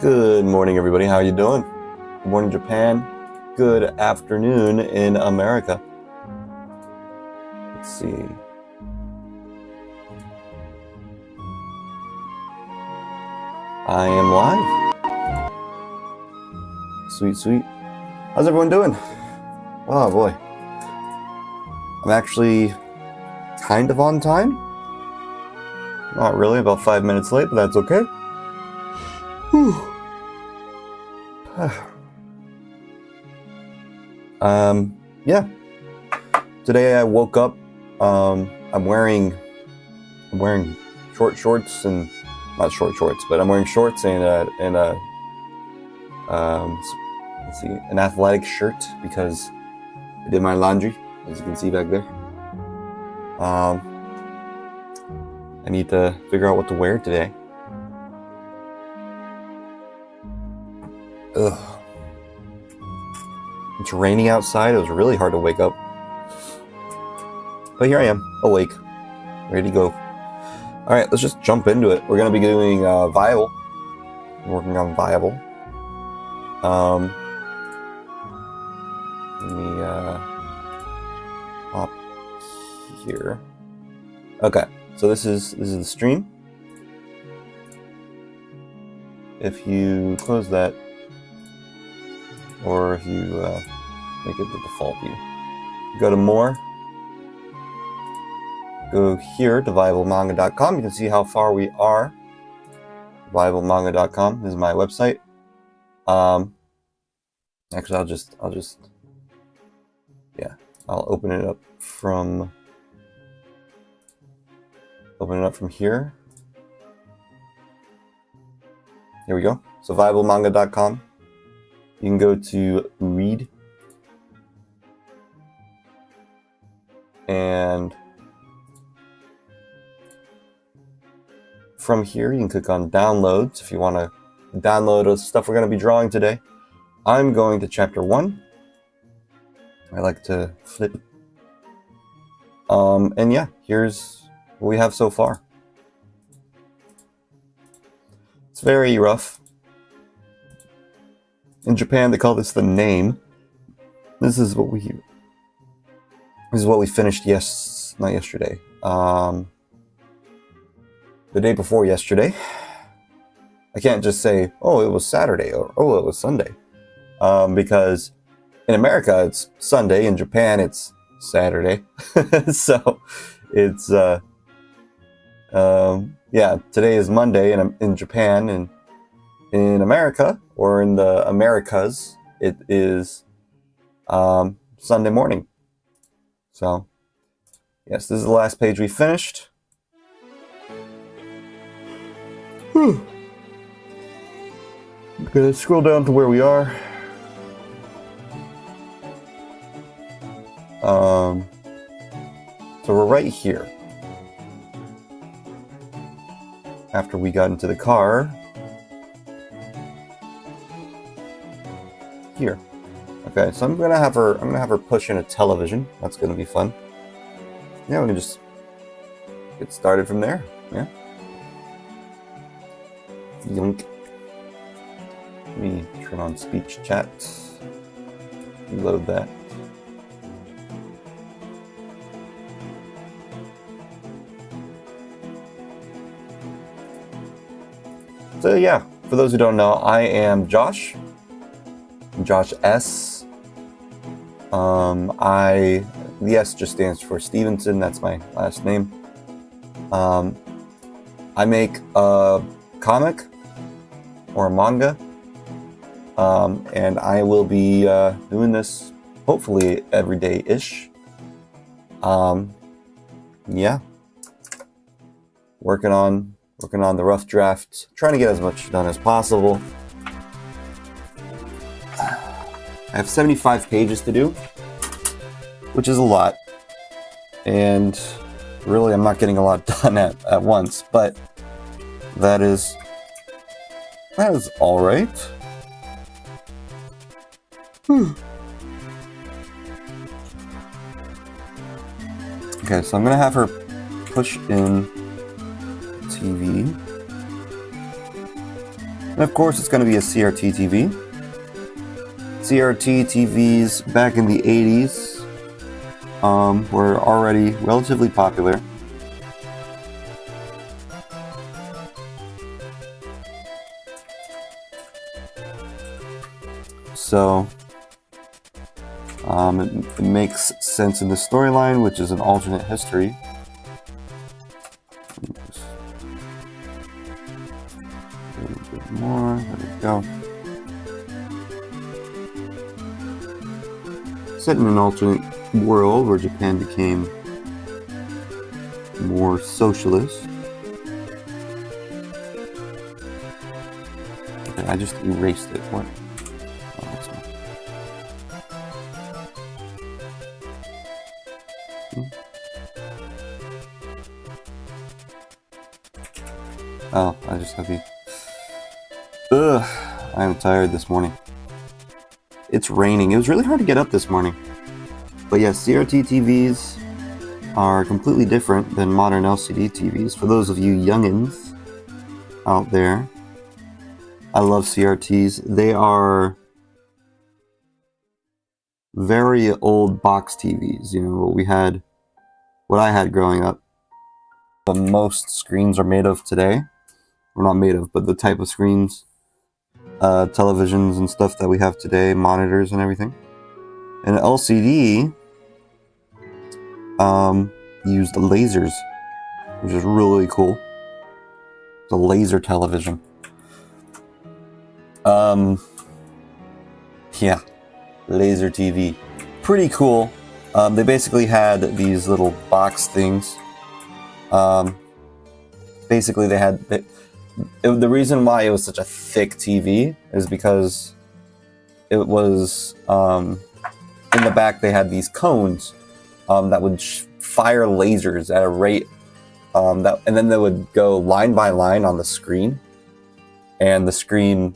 Good morning, everybody. How are you doing? Good morning, Japan. Good afternoon in America. Let's see. I am live. Sweet, sweet. How's everyone doing? Oh boy. I'm actually kind of on time. Not really, about 5 minutes late, but that's okay. Whew. Yeah. Today I woke up. I'm wearing short shorts and not short shorts, but I'm wearing shorts and let's see, an athletic shirt because I did my laundry, as you can see back there. I need to figure out what to wear today. Ugh. It's raining outside. It was really hard to wake up. But here I am, awake, ready to go. Alright, let's just jump into it. We're going to be doing Viable. Working on Viable. Let me hop here. Okay, so this is the stream. If you close that, or if you make it the default view, go to more, go here to viablemanga.com. You can see how far we are. viablemanga.com is my website. Actually, I'll open it up from here. Here we go. So viablemanga.com. You can go to read, and from here you can click on downloads if you want to download the stuff we're going to be drawing today. I'm going to chapter 1. I like to flip. And yeah, here's what we have so far. It's very rough. In Japan, they call this the name. This is what we finished. Not yesterday. The day before yesterday. I can't just say, "Oh, it was Saturday," or "Oh, it was Sunday," because in America it's Sunday. In Japan, it's Saturday. So it's yeah. Today is Monday, and in Japan and in America, or in the Americas, it is Sunday morning. So, yes, this is the last page we finished. I'm gonna scroll down to where we are. So we're right here. After we got into the car. Here. Okay, so I'm gonna have her push in a television. That's gonna be fun. Yeah, we can just get started from there. Yeah. Yoink. Let me turn on speech chat. Reload that. So yeah, for those who don't know, I am Josh. Josh S. The S just stands for Stevenson. That's my last name. I make a comic or a manga, and I will be doing this hopefully every day-ish. Yeah, working on the rough drafts, trying to get as much done as possible. I have 75 pages to do, which is a lot, and really I'm not getting a lot done at once, but that is all right. Okay, so I'm gonna have her push in TV. And of course, it's going to be a CRT TV. CRT TVs back in the 80s were already relatively popular. So it makes sense in the storyline, which is an alternate history. A little bit more. There we go. Set in an alternate world where Japan became more socialist. Okay, I just erased it. What? Oh, that's fine. Oh, I just have the... Ugh, I'm tired this morning. It's raining. It was really hard to get up this morning. But yeah, CRT TVs are completely different than modern LCD TVs. For those of you youngins out there, I love CRTs. They are very old box TVs. You know, what I had growing up. The most screens are made of today. Or not made of, but the type of screens, televisions and stuff that we have today, monitors and everything. And LCD used lasers, which is really cool. It's a laser television. Yeah, laser TV. Pretty cool. They basically had these little box things. Basically, they had... the reason why it was such a thick TV is because it was in the back they had these cones that would fire lasers at a rate and then they would go line by line on the screen, and the screen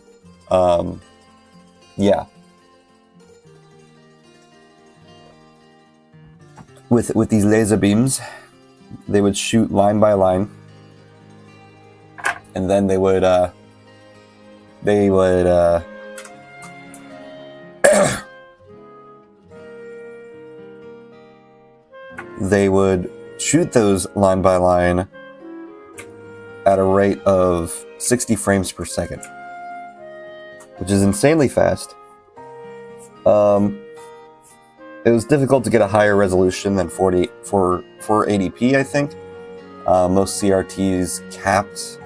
yeah, with these laser beams they would shoot line by line. And then they would they would shoot those line by line at a rate of 60 frames per second, which is insanely fast. It was difficult to get a higher resolution than 480p, I think. Most CRTs capped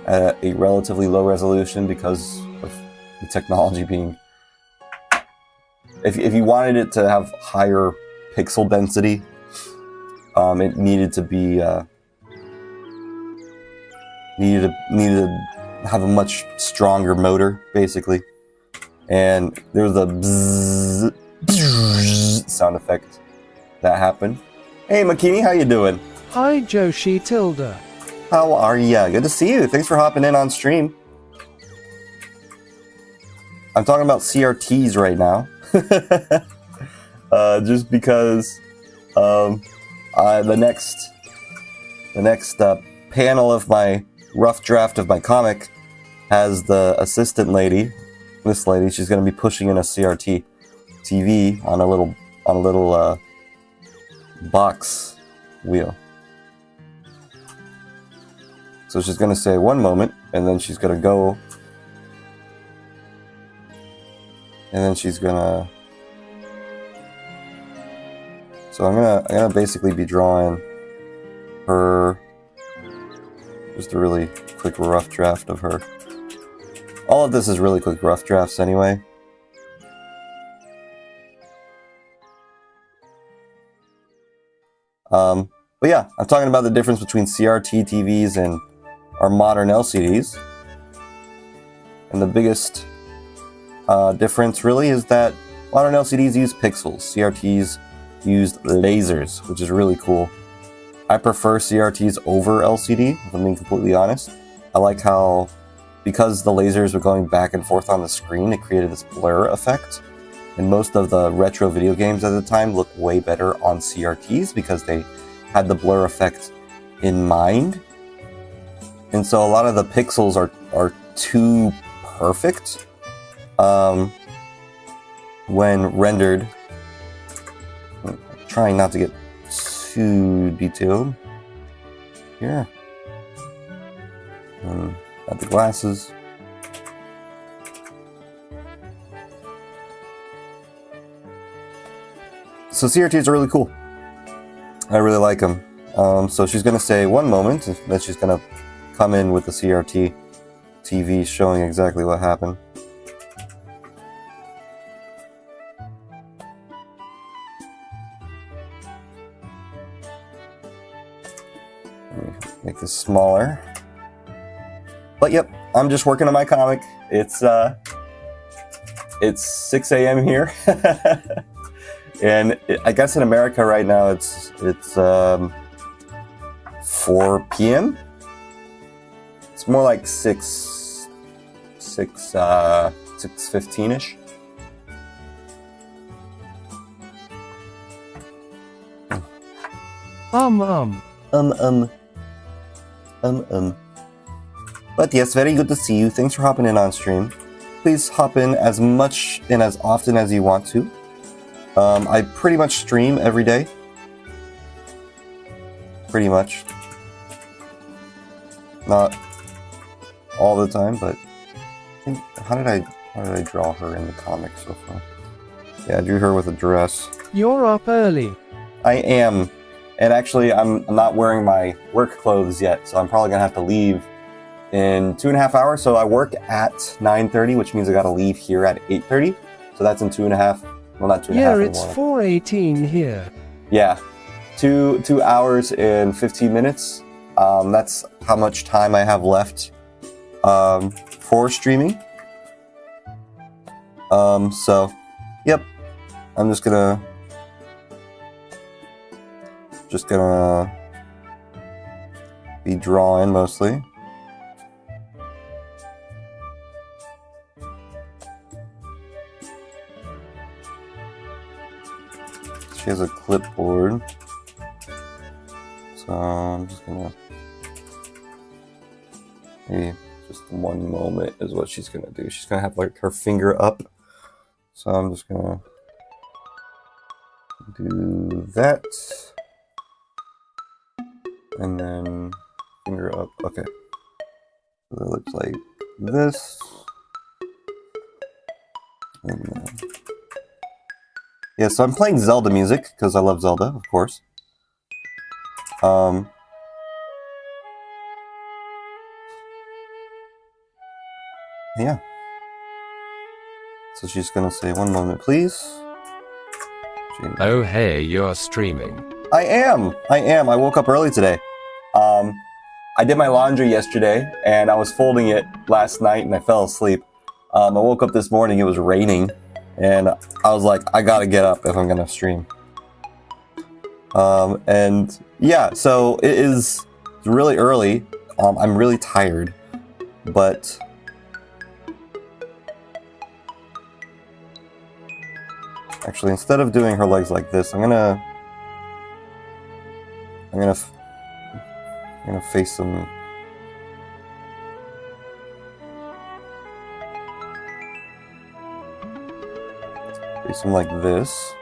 at a relatively low resolution because of the technology being... If you wanted it to have higher pixel density, it needed to be needed to have a much stronger motor, basically. And there was a bzzz sound effect that happened. Hey Makini, how you doing? Hi Joshi Tilda. How are ya? Good to see you. Thanks for hopping in on stream. I'm talking about CRTs right now. Just because the next panel of my rough draft of my comic has the assistant lady, this lady. She's going to be pushing in a CRT TV on a little box wheel. So she's going to say one moment, and then she's going to go, and then she's going to... So I'm gonna basically be drawing her, just a really quick rough draft of her. All of this is really quick rough drafts anyway. But yeah, I'm talking about the difference between CRT TVs and our modern LCDs. And the biggest difference really is that modern LCDs use pixels. CRTs used lasers, which is really cool. I prefer CRTs over LCD, if I'm being completely honest. I like how, because the lasers were going back and forth on the screen, it created this blur effect. And most of the retro video games at the time looked way better on CRTs because they had the blur effect in mind. And so a lot of the pixels are too perfect when rendered. I'm trying not to get too detailed here. Got the glasses. So CRTs are really cool. I really like them. So she's going to say one moment, and then she's going to come in with the CRT TV showing exactly what happened. Let me make this smaller. But yep, I'm just working on my comic. It's 6 a.m. here. And I guess in America right now it's 4 p.m. It's more like 6:15ish. But yes, very good to see you. Thanks for hopping in on stream. Please hop in as much and as often as you want to. I pretty much stream every day. Pretty much. Not all the time, but I think, how did I draw her in the comic so far? Yeah, I drew her with a dress. You're up early. I am. And actually, I'm not wearing my work clothes yet, so I'm probably gonna have to leave in 2.5 hours. So I work at 9:30, which means I gotta leave here at 8:30. So that's in 2.5. Well, not 2.5. Yeah, it's 4:18 here. Yeah, 2 hours and 15 minutes. That's how much time I have left for streaming. So, yep, I'm just gonna be drawing mostly. She has a clipboard, so I'm just gonna, maybe just one moment is what she's gonna do. She's gonna have like her finger up, so I'm just gonna do that, and then finger up. Okay, so that looks like this, and then, yeah, so I'm playing Zelda music, because I love Zelda, of course. Yeah. So she's gonna say, one moment, please. Oh, hey, you're streaming. I am! I woke up early today. I did my laundry yesterday, and I was folding it last night, and I fell asleep. I woke up this morning, it was raining. And I was like, I gotta get up if I'm gonna stream. And yeah, so it is really early. I'm really tired, but actually, instead of doing her legs like this, I'm gonna face them. Face them like this,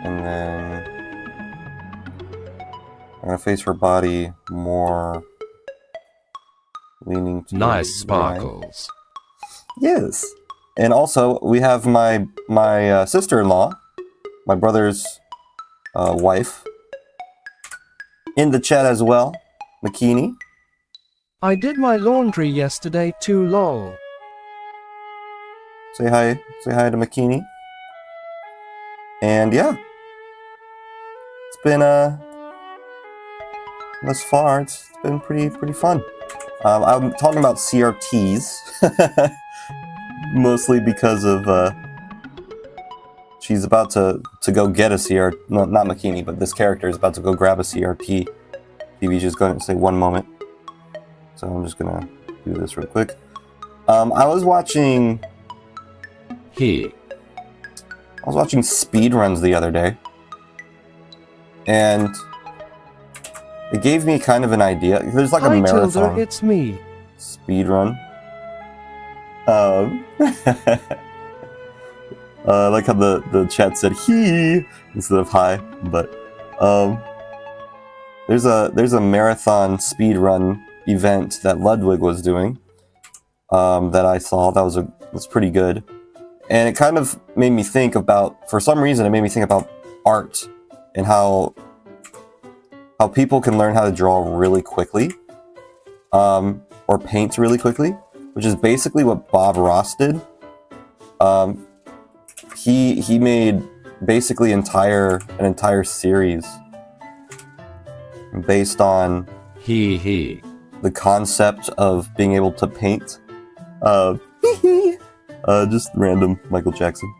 and then I'm gonna face her body more leaning to Nice the right. sparkles. Yes, and also we have my sister-in-law, my brother's wife, in the chat as well, Makini. I did my laundry yesterday too, lol. Say hi to Makini. And yeah, it's been thus far it's been pretty fun. I'm talking about CRTs mostly because of she's about to go get a CRT. No, not Makini, but this character is about to go grab a CRT. TV's just going to say one moment, so I'm just gonna do this real quick. I was watching speed runs the other day, and it gave me kind of an idea. There's like a Hi, marathon Tilda, it's me. speed run I like how the chat said he instead of hi, but there's a marathon speed run event that Ludwig was doing that I saw that was pretty good, and it kind of made me think about, for some reason it made me think about art and how people can learn how to draw really quickly, or paint really quickly, which is basically what Bob Ross did. He made basically an entire series based on the concept of being able to paint. Just random Michael Jackson.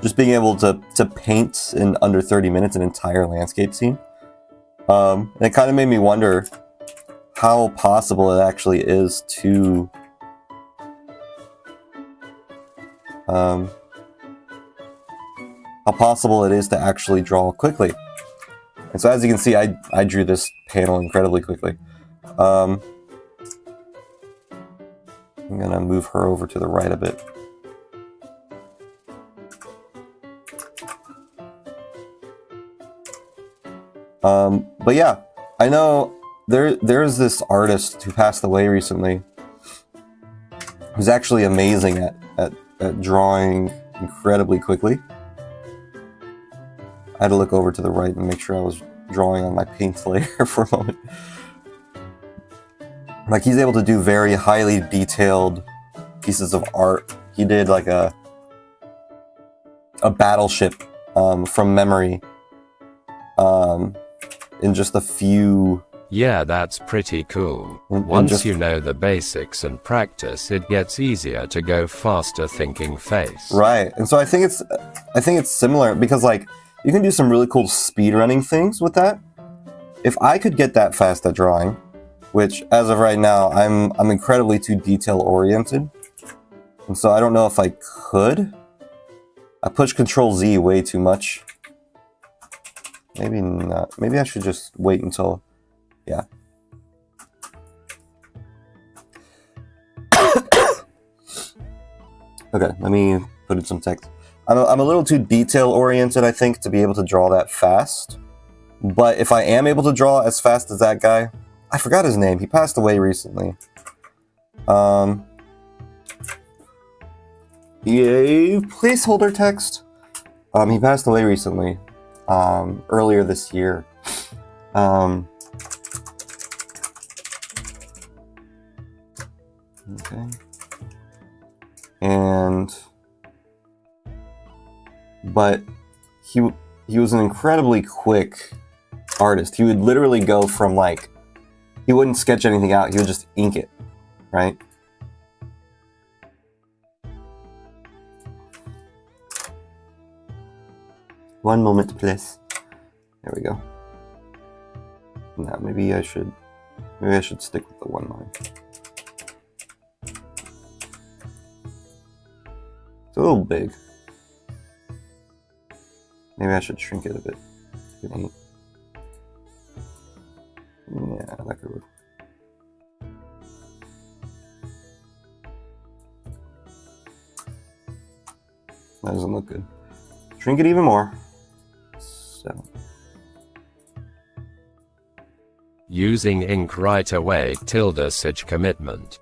Just being able to paint in under 30 minutes an entire landscape scene. And it kind of made me wonder how possible it actually is to actually draw quickly. And so as you can see, I drew this panel incredibly quickly. I'm gonna move her over to the right a bit. But yeah, I know there's this artist who passed away recently who's actually amazing at drawing incredibly quickly. I had to look over to the right and make sure I was drawing on my paint layer for a moment. Like, he's able to do very highly detailed pieces of art. He did like a battleship from memory in just a few. Yeah, that's pretty cool. Once you know the basics and practice, it gets easier to go faster thinking face. Right, and so I think it's similar, because like you can do some really cool speedrunning things with that. If I could get that fast at drawing, which as of right now I'm incredibly too detail oriented, and so I don't know if I could. I push Control Z way too much. Maybe not. Maybe I should just wait until. Yeah. Okay, let me put in some text. I'm a little too detail oriented, I think, to be able to draw that fast. But if I am able to draw as fast as that guy, I forgot his name. He passed away recently. Yay, placeholder text. He passed away recently. Earlier this year. Okay. But he was an incredibly quick artist. He would literally go from like, he wouldn't sketch anything out, he would just ink it, right? One moment, please. There we go. Now maybe I should stick with the one line. It's a little big. Maybe I should shrink it a bit. Yeah, that could work. That doesn't look good. Shrink it even more. 7. Using ink right away, such commitment.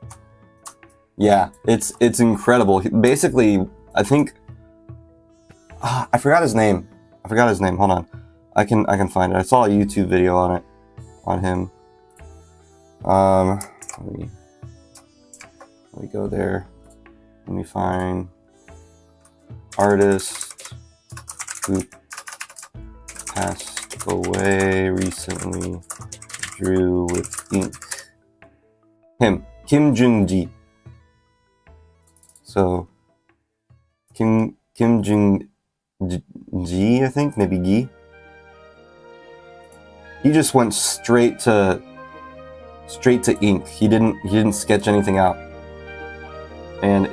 Yeah, it's incredible. Basically, I think I forgot his name. Hold on, I can find it. I saw a YouTube video on it, on him. Let me go there. Let me find artist who passed away recently, drew with ink. Him, Kim Jung-ji. So, Kim Jung-ji, I think, maybe Gi. He just went straight to ink. He didn't sketch anything out, and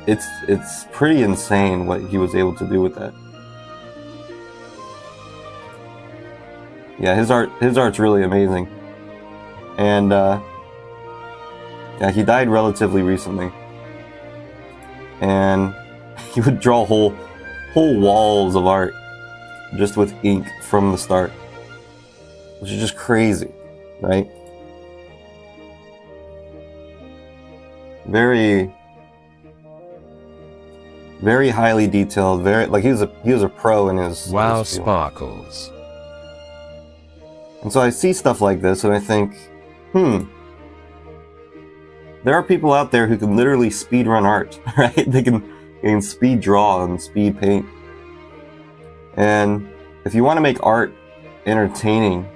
it's pretty insane what he was able to do with that. Yeah, his art's really amazing, and Yeah, he died relatively recently. And he would draw whole walls of art just with ink from the start. Which is just crazy, right? Very highly detailed, very like he was a pro in his Wow, his field. sparkles. And so I see stuff like this and I think, there are people out there who can literally speed run art, right? They can speed draw and speed paint. And if you want to make art entertaining,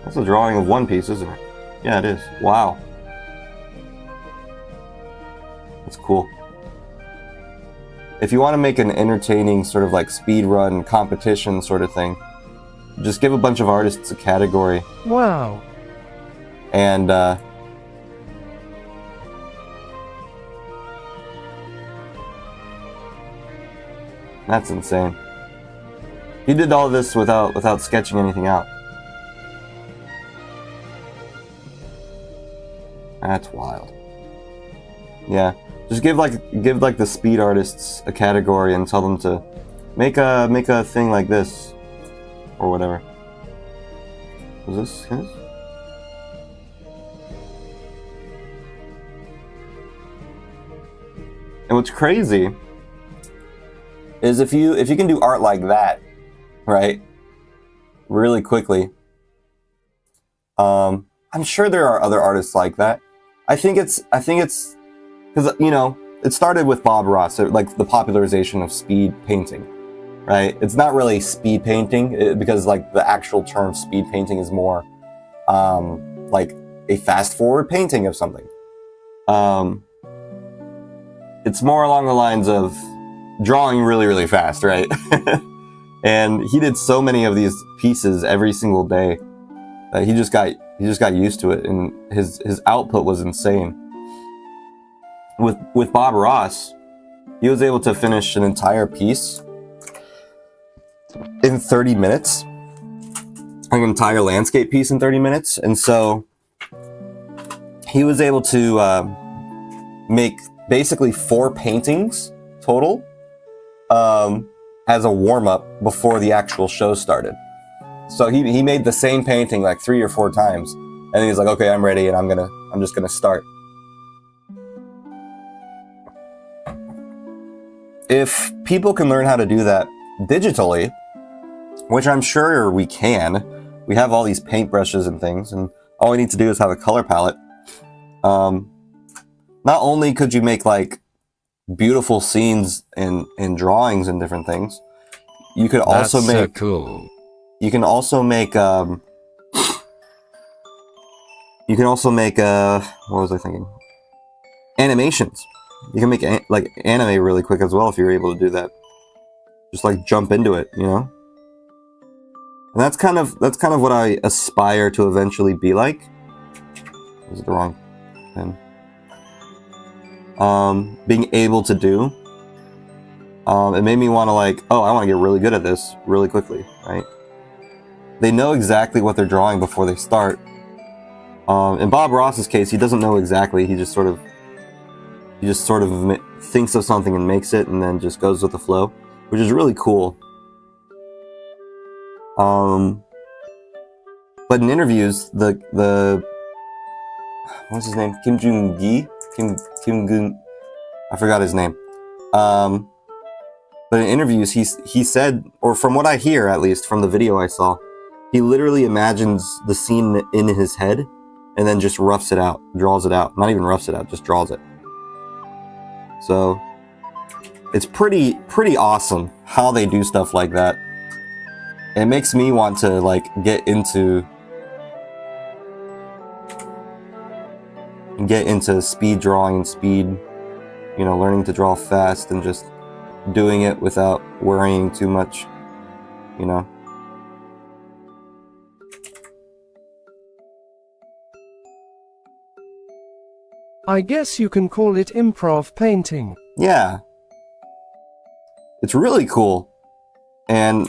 that's a drawing of One Piece, isn't it? Yeah, it is. Wow. That's cool. If you want to make an entertaining sort of like speed run competition sort of thing, just give a bunch of artists a category. Wow. And that's insane. He did all this without sketching anything out. That's wild. Yeah, just give like the speed artists a category and tell them to make a thing like this or whatever. Was this his? And what's crazy is if you can do art like that, right, really quickly. I'm sure there are other artists like that. I think it's because, you know, it started with Bob Ross, like the popularization of speed painting, right? It's not really speed painting because like the actual term speed painting is more like a fast forward painting of something. It's more along the lines of drawing really, really fast, right? And he did so many of these pieces every single day that he just got used to it, and his output was insane. With Bob Ross, he was able to finish an entire piece in 30 minutes, an entire landscape piece in 30 minutes, and so he was able to make basically 4 paintings total as a warm-up before the actual show started. So he made the same painting like 3 or 4 times, and then he's like, okay, I'm ready, and I'm just gonna start. If people can learn how to do that digitally, which I'm sure we can, we have all these paintbrushes and things, and all we need to do is have a color palette. Not only could you make like beautiful scenes in drawings and different things, you could also That's make so cool. you can also make what was I thinking? Animations. You can make like anime really quick as well if you're able to do that. Just like jump into it, you know? And that's kind of what I aspire to eventually be like. Was it the wrong pen? Being able to do. It made me want to like, oh, I want to get really good at this really quickly, right? They know exactly what they're drawing before they start. In Bob Ross's case, he doesn't know exactly. He just sort of thinks of something and makes it, and then just goes with the flow, which is really cool. But in interviews, the what's his name? Kim Jung-gi? Kim Gun, I forgot his name. But in interviews, he said, or from what I hear, at least from the video I saw, he literally imagines the scene in his head, and then just roughs it out, draws it out. Not even roughs it out, just draws it. So it's pretty awesome how they do stuff like that. It makes me want to like get into speed drawing and speed, you know, learning to draw fast and just doing it without worrying too much, you know. I guess you can call it improv painting. Yeah. It's really cool. And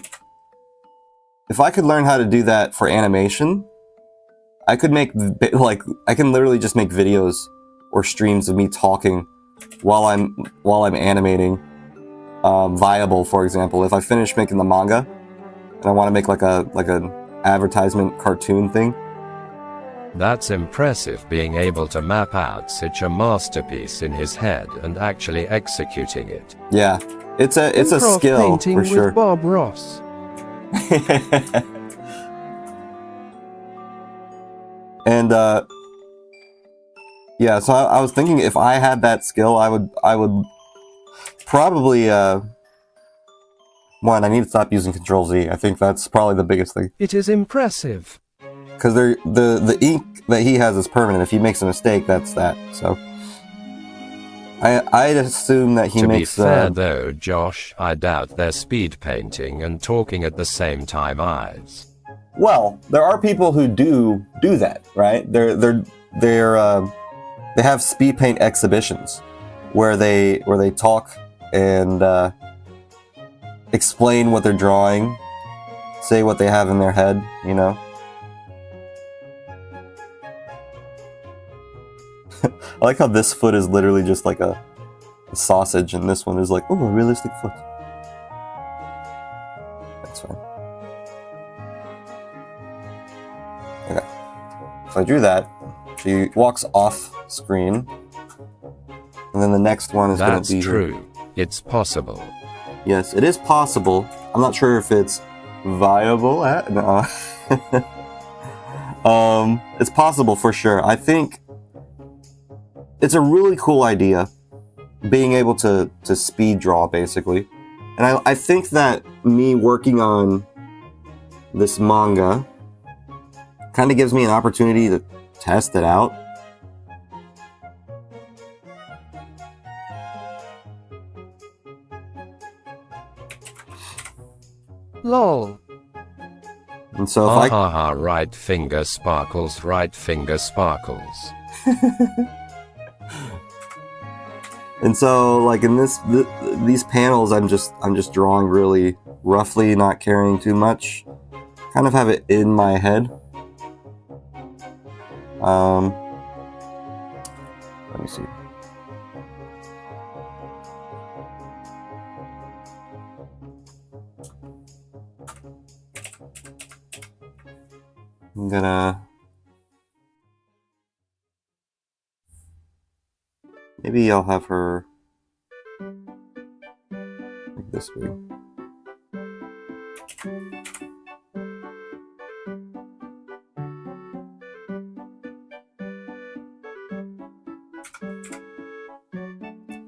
if I could learn how to do that for animation, I could make, like, I can literally just make videos or streams of me talking while I'm animating. Viable, for example, if I finish making the manga and I want to make like an advertisement cartoon thing. That's impressive, being able to map out such a masterpiece in his head and actually executing it. Yeah, it's a Improv skill painting for sure. with Bob Ross. And yeah, so I was thinking if I had that skill, I would probably one, I need to stop using Control Z. I think that's probably the biggest thing. It is impressive. Because the ink that he has is permanent. If he makes a mistake, that's that. So I'd assume that he makes. To be fair though, Josh, I doubt they're speed painting and talking at the same time eyes. Well, there are people who do that, right? They have speed paint exhibitions where they talk and explain what they're drawing, say what they have in their head, you know. I like how this foot is literally just like a sausage, and this one is like, oh, a realistic foot. That's fine. Okay. So I drew that. She walks off screen. And then the next one is going to be... That's true. It's possible. Yes, it is possible. I'm not sure if it's viable. No. It's possible for sure. I think it's a really cool idea, being able to speed draw, basically. And I think that me working on this manga kind of gives me an opportunity to test it out. Lol. And so if right finger sparkles, right finger sparkles. And so, like in these panels, I'm just drawing really roughly, not caring too much. Kind of have it in my head. Let me see. I'm gonna... Maybe I'll have her like this big.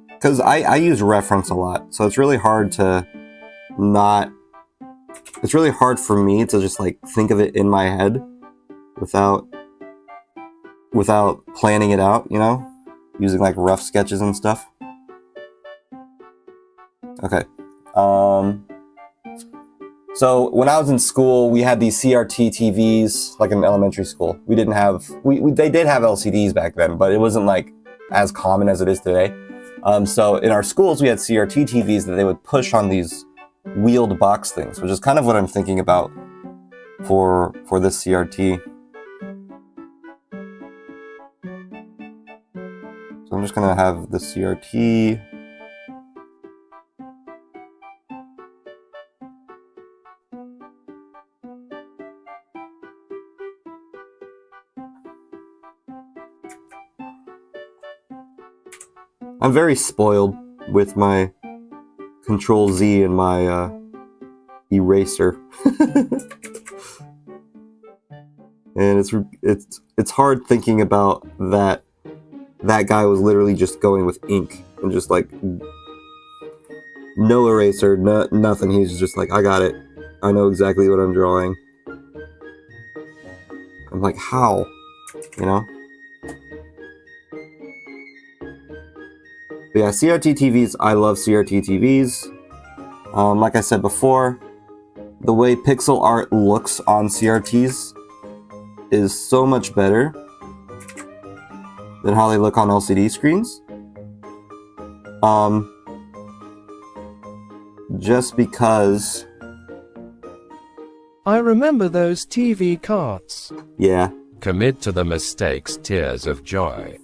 Because I use reference a lot, so it's really hard to not... It's really hard for me to just like think of it in my head without planning it out, you know? Using like rough sketches and stuff. Okay. So when I was in school, we had these CRT TVs, like in elementary school. We didn't have, they did have LCDs back then, but it wasn't like as common as it is today. So in our schools, we had CRT TVs that they would push on these wheeled box things, which is kind of what I'm thinking about for this CRT. So I'm just gonna have the CRT. I'm very spoiled with my Control Z and my eraser. And it's hard thinking about that guy was literally just going with ink and just like no eraser, nothing. He's just like, I got it. I know exactly what I'm drawing. I'm like, how? You know? But yeah, CRT TVs, I love CRT TVs. Like I said before, the way pixel art looks on CRTs is so much better than how they look on LCD screens. Just because... I remember those TV carts. Yeah. Commit to the mistakes, tears of joy.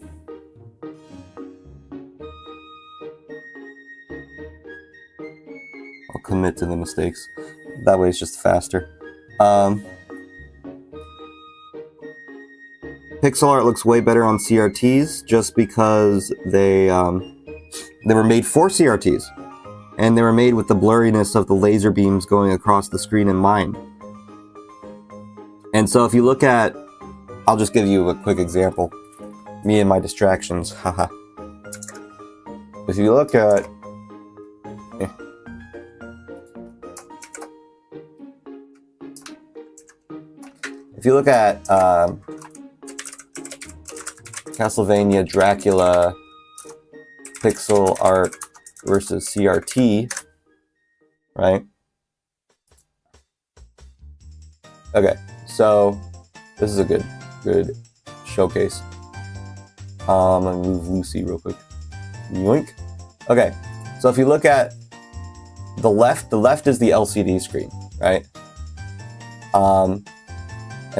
I'll commit to the mistakes. That way it's just faster. Pixel art looks way better on CRTs just because they were made for CRTs. And they were made with the blurriness of the laser beams going across the screen in mind. And so if you look at, I'll just give you a quick example. Me and my distractions, haha. If you look at, Castlevania Dracula pixel art versus CRT, right? Okay, so this is a good showcase. I'm gonna move Lucy real quick. Yoink. Okay, so if you look at the left is the LCD screen, right? And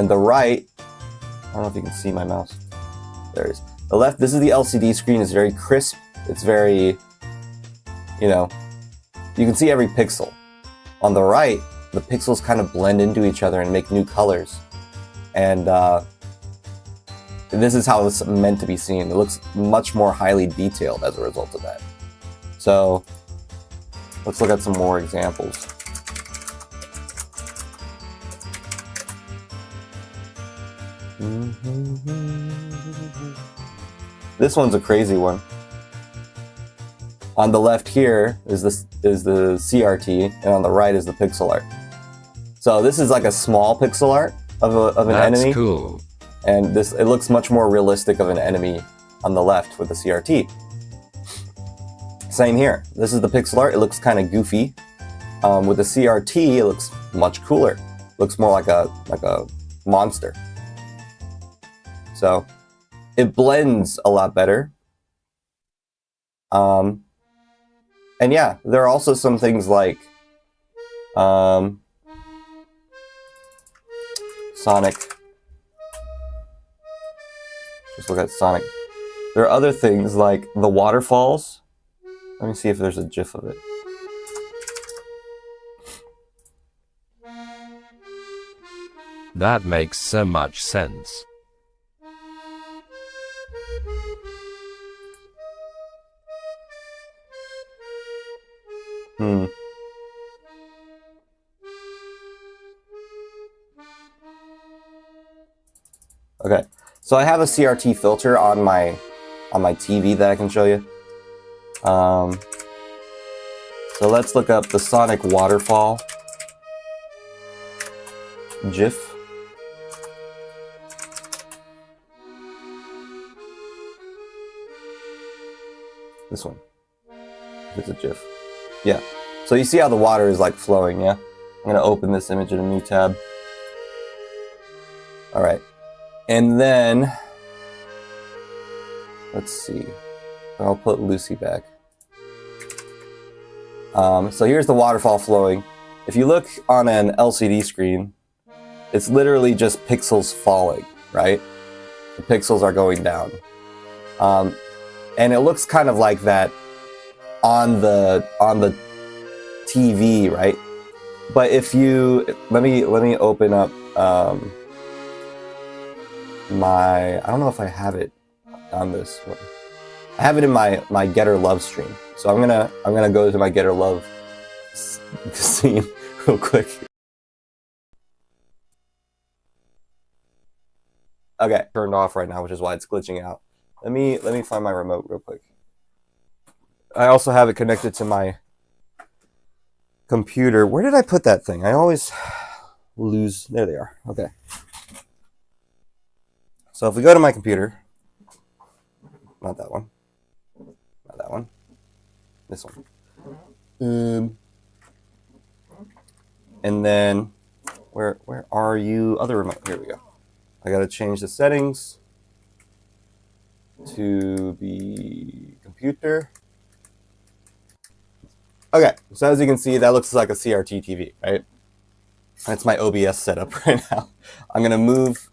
the right, I don't know if you can see my mouse. There it is. The left, this is the LCD screen. It's very crisp. It's very, you know, you can see every pixel. On the right, the pixels kind of blend into each other and make new colors. And this is how it's meant to be seen. It looks much more highly detailed as a result of that. So let's look at some more examples. This one's a crazy one. On the left here is the CRT, and on the right is the pixel art. So this is like a small pixel art of an enemy. That's cool. And it looks much more realistic of an enemy on the left with the CRT. Same here. This is the pixel art. It looks kind of goofy. With the CRT, it looks much cooler. It looks more like a monster. So it blends a lot better. And yeah, there are also some things like Sonic. Just look at Sonic. There are other things like the waterfalls. Let me see if there's a GIF of it. That makes so much sense. Okay, so I have a CRT filter on my TV that I can show you. So let's look up the Sonic waterfall GIF. This one. If it's a GIF. Yeah. So you see how the water is like flowing, yeah? I'm gonna open this image in a new tab. Alright. And then, let's see. I'll put Lucy back. So here's the waterfall flowing. If you look on an LCD screen, it's literally just pixels falling, right? The pixels are going down. And it looks kind of like that on the TV, right? But if you let me open up I don't know if I have it on this one. I have it in my Getter Love stream. So I'm gonna go to my Getter Love scene real quick. Okay, turned off right now, which is why it's glitching out. Let me find my remote real quick. I also have it connected to my computer. Where did I put that thing? I always lose. There they are. Okay. So if we go to my computer, not that one, not that one, this one. And then, where are you? Other remote. Here we go. I gotta change the settings to the computer. Okay, so as you can see, that looks like a CRT TV, right? That's my OBS setup right now. I'm gonna move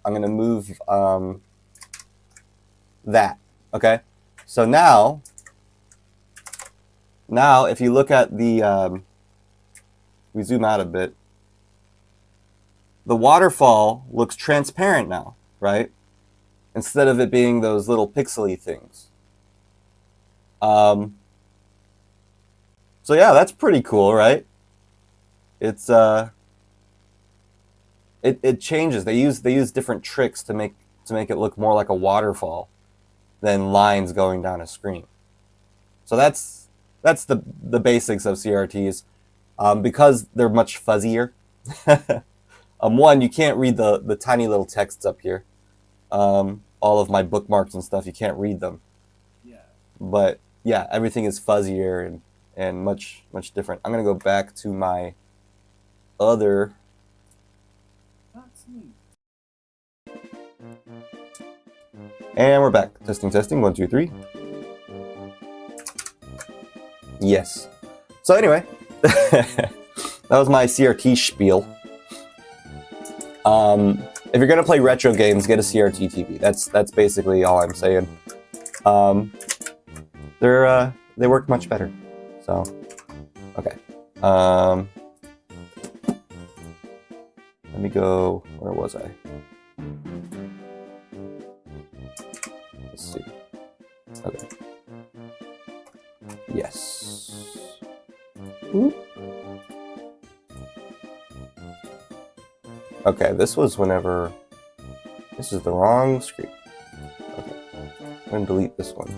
that. Okay. So now if you look at the we zoom out a bit, the waterfall looks transparent now, right? Instead of it being those little pixely things. So yeah, that's pretty cool, right? It's it changes. They use different tricks to make it look more like a waterfall than lines going down a screen. So that's the basics of CRTs. Because they're much fuzzier. One, you can't read the tiny little texts up here. All of my bookmarks and stuff, you can't read them. Yeah. But yeah, everything is fuzzier and much different. I'm gonna go back to my other. That's neat. And we're back. Testing. 1, 2, 3. Yes. So anyway, that was my CRT spiel. If you're gonna play retro games, get a CRT TV. That's basically all I'm saying. They work much better. So, okay. Let me go. Where was I? Let's see. Okay. Yes. Ooh. Okay, this was whenever. This is the wrong screen. Okay, I'm gonna delete this one.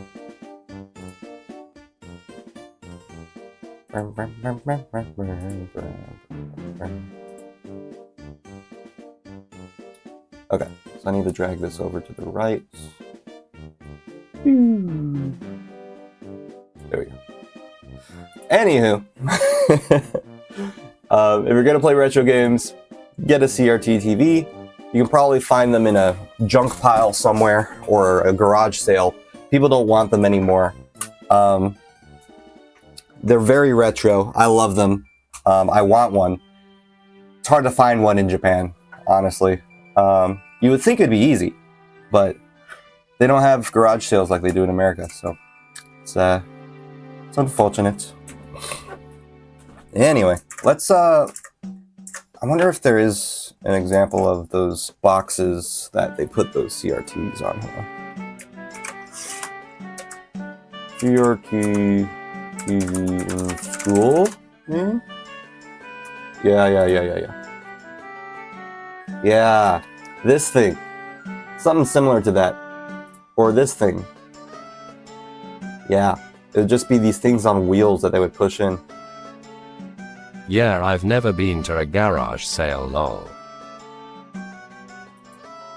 Okay, so I need to drag this over to the right. There we go. Anywho, if you're gonna play retro games, get a CRT TV. You can probably find them in a junk pile somewhere or a garage sale. People don't want them anymore. They're very retro. I love them. I want one. It's hard to find one in Japan, honestly. You would think it'd be easy, but they don't have garage sales like they do in America, so it's unfortunate. Anyway, let's I wonder if there is an example of those boxes that they put those CRTs on here. CRT TV in school? Hmm? Yeah. Yeah, this thing. Something similar to that. Or this thing. Yeah, it would just be these things on wheels that they would push in. Yeah, I've never been to a garage sale, lol.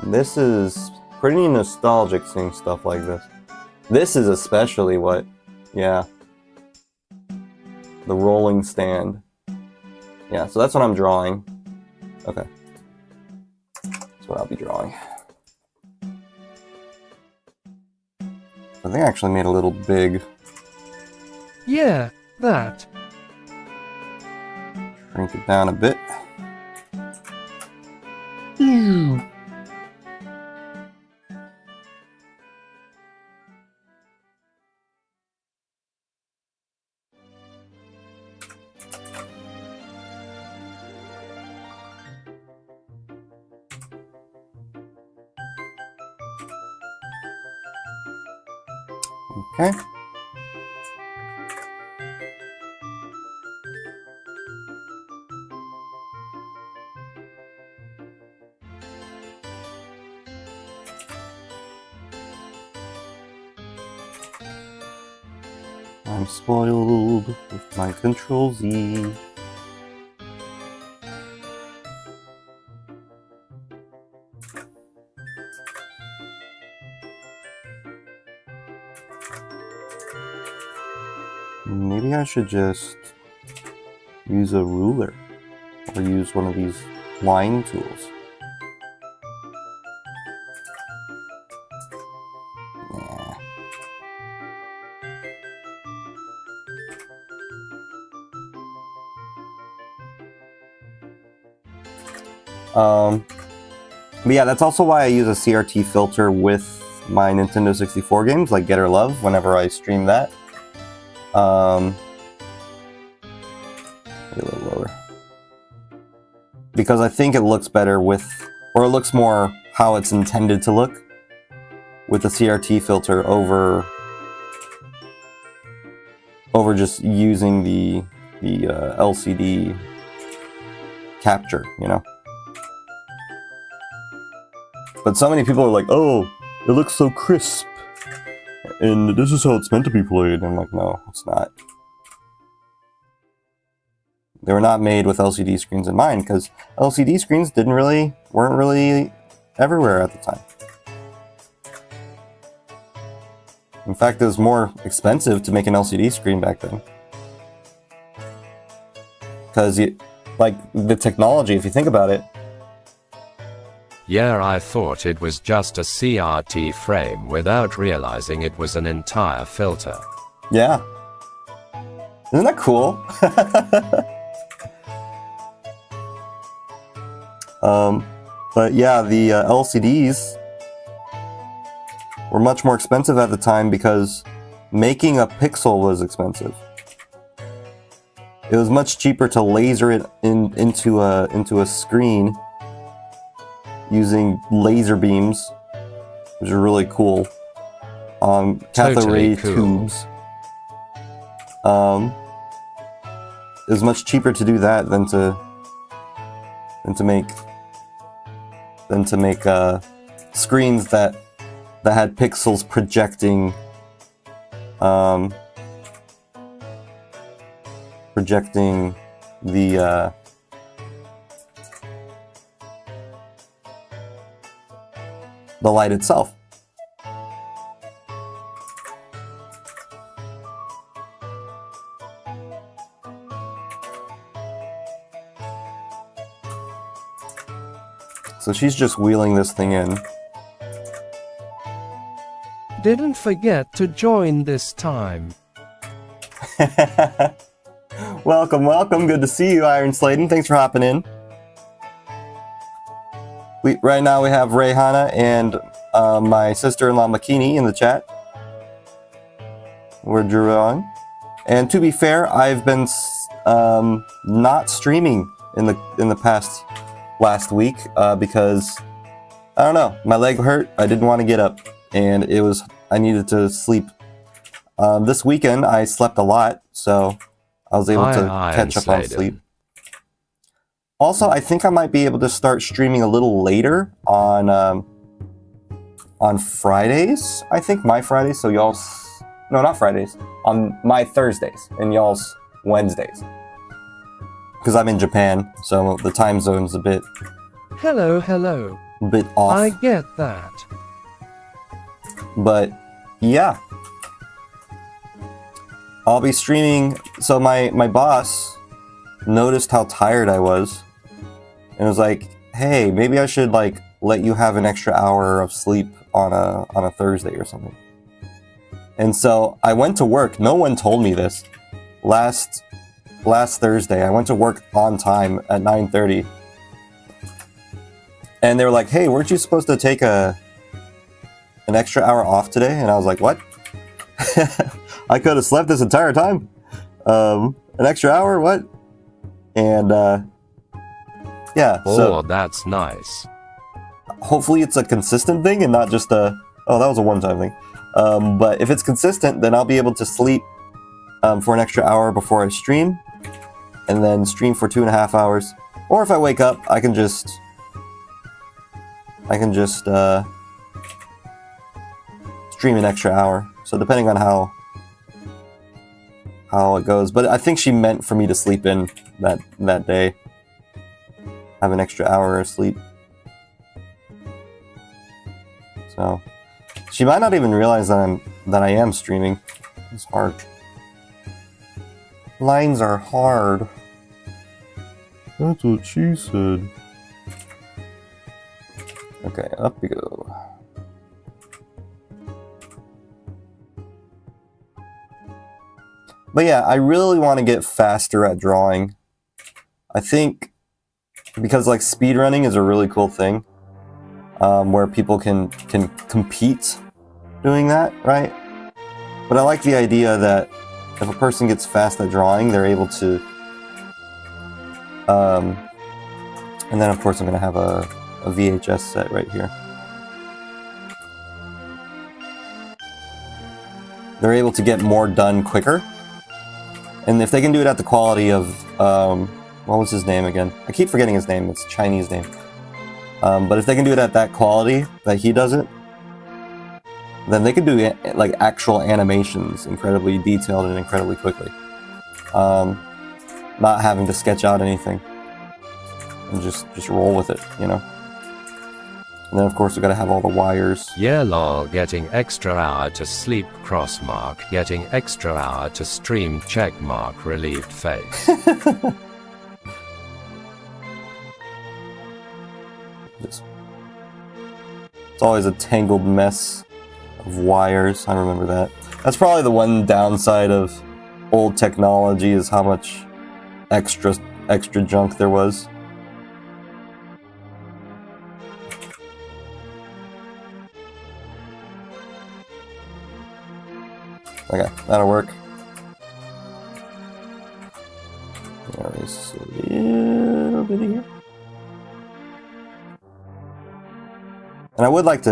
This is pretty nostalgic seeing stuff like this. This is especially what, yeah. The rolling stand. Yeah, so that's what I'm drawing. Okay. That's what I'll be drawing. I think I actually made a little big. Yeah, that. Shrink it down a bit. Okay. I'm spoiled with my Control Z. Maybe I should just use a ruler or use one of these line tools. Yeah. But yeah, that's also why I use a CRT filter with my Nintendo 64 games, like Get or Love, whenever I stream that. A little lower. Because I think it looks better with, or it looks more how it's intended to look with the CRT filter over just using the LCD capture, you know? But so many people are like, oh, it looks so crisp, and this is how it's meant to be played. And I'm like, no, it's not. They were not made with LCD screens in mind, because LCD screens weren't really everywhere at the time. In fact, it was more expensive to make an LCD screen back then. Because, like, the technology, if you think about it. Yeah, I thought it was just a CRT frame without realizing it was an entire filter. Yeah. Isn't that cool? But yeah, the LCDs were much more expensive at the time because making a pixel was expensive. It was much cheaper to laser it into a screen using laser beams, which are really cool. Cathode ray tubes. It was much cheaper to do that than to make screens that had pixels projecting the light itself. So she's just wheeling this thing in. Didn't forget to join this time. Welcome, welcome. Good to see you, Iron Sladen. Thanks for hopping in. Right now we have Hana and my sister-in-law Makini in the chat. We're drawing. And to be fair, I've been not streaming in the past last week because I don't know, my leg hurt. I didn't want to get up, and I needed to sleep. This weekend I slept a lot, so I was able to catch up on sleep. Also, I think I might be able to start streaming a little later on Fridays. I think my Fridays, so y'all's... No, not Fridays. On my Thursdays and y'all's Wednesdays. Because I'm in Japan, so the time zone's a bit... Hello, hello. A bit off. I get that. But, yeah. I'll be streaming... So my boss noticed how tired I was. And was like, hey, maybe I should, like, let you have an extra hour of sleep on a Thursday or something. And so I went to work. No one told me this. Last Thursday, I went to work on time at 9:30. And they were like, hey, weren't you supposed to take an extra hour off today? And I was like, what? I could have slept this entire time? An extra hour? What? And, yeah. Oh, so that's nice. Hopefully it's a consistent thing and not just oh, that was a one-time thing. But if it's consistent, then I'll be able to sleep for an extra hour before I stream, and then stream for 2.5 hours. Or if I wake up, I can just stream an extra hour. So depending on how it goes. But I think she meant for me to sleep in that day. Have an extra hour of sleep. So she might not even realize that I am streaming. It's hard. Lines are hard. That's what she said. Okay, up we go. But yeah, I really want to get faster at drawing. I think because like speedrunning is a really cool thing, where people can compete doing that, right? But I like the idea that if a person gets fast at drawing, they're able to, and then of course I'm going to have a VHS set right here. They're able to get more done quicker. And if they can do it at the quality of, what was his name again? I keep forgetting his name, it's a Chinese name. But if they can do it at that quality that he does it, then they can do like actual animations incredibly detailed and incredibly quickly. Not having to sketch out anything. And just roll with it, you know? And then of course we gotta have all the wires. Yeah lol, getting extra hour to sleep cross mark, getting extra hour to stream check mark, relieved face. It's always a tangled mess of wires, I remember that. That's probably the one downside of old technology, is how much extra junk there was. Okay, that'll work. Erase a little bit here. And I'd like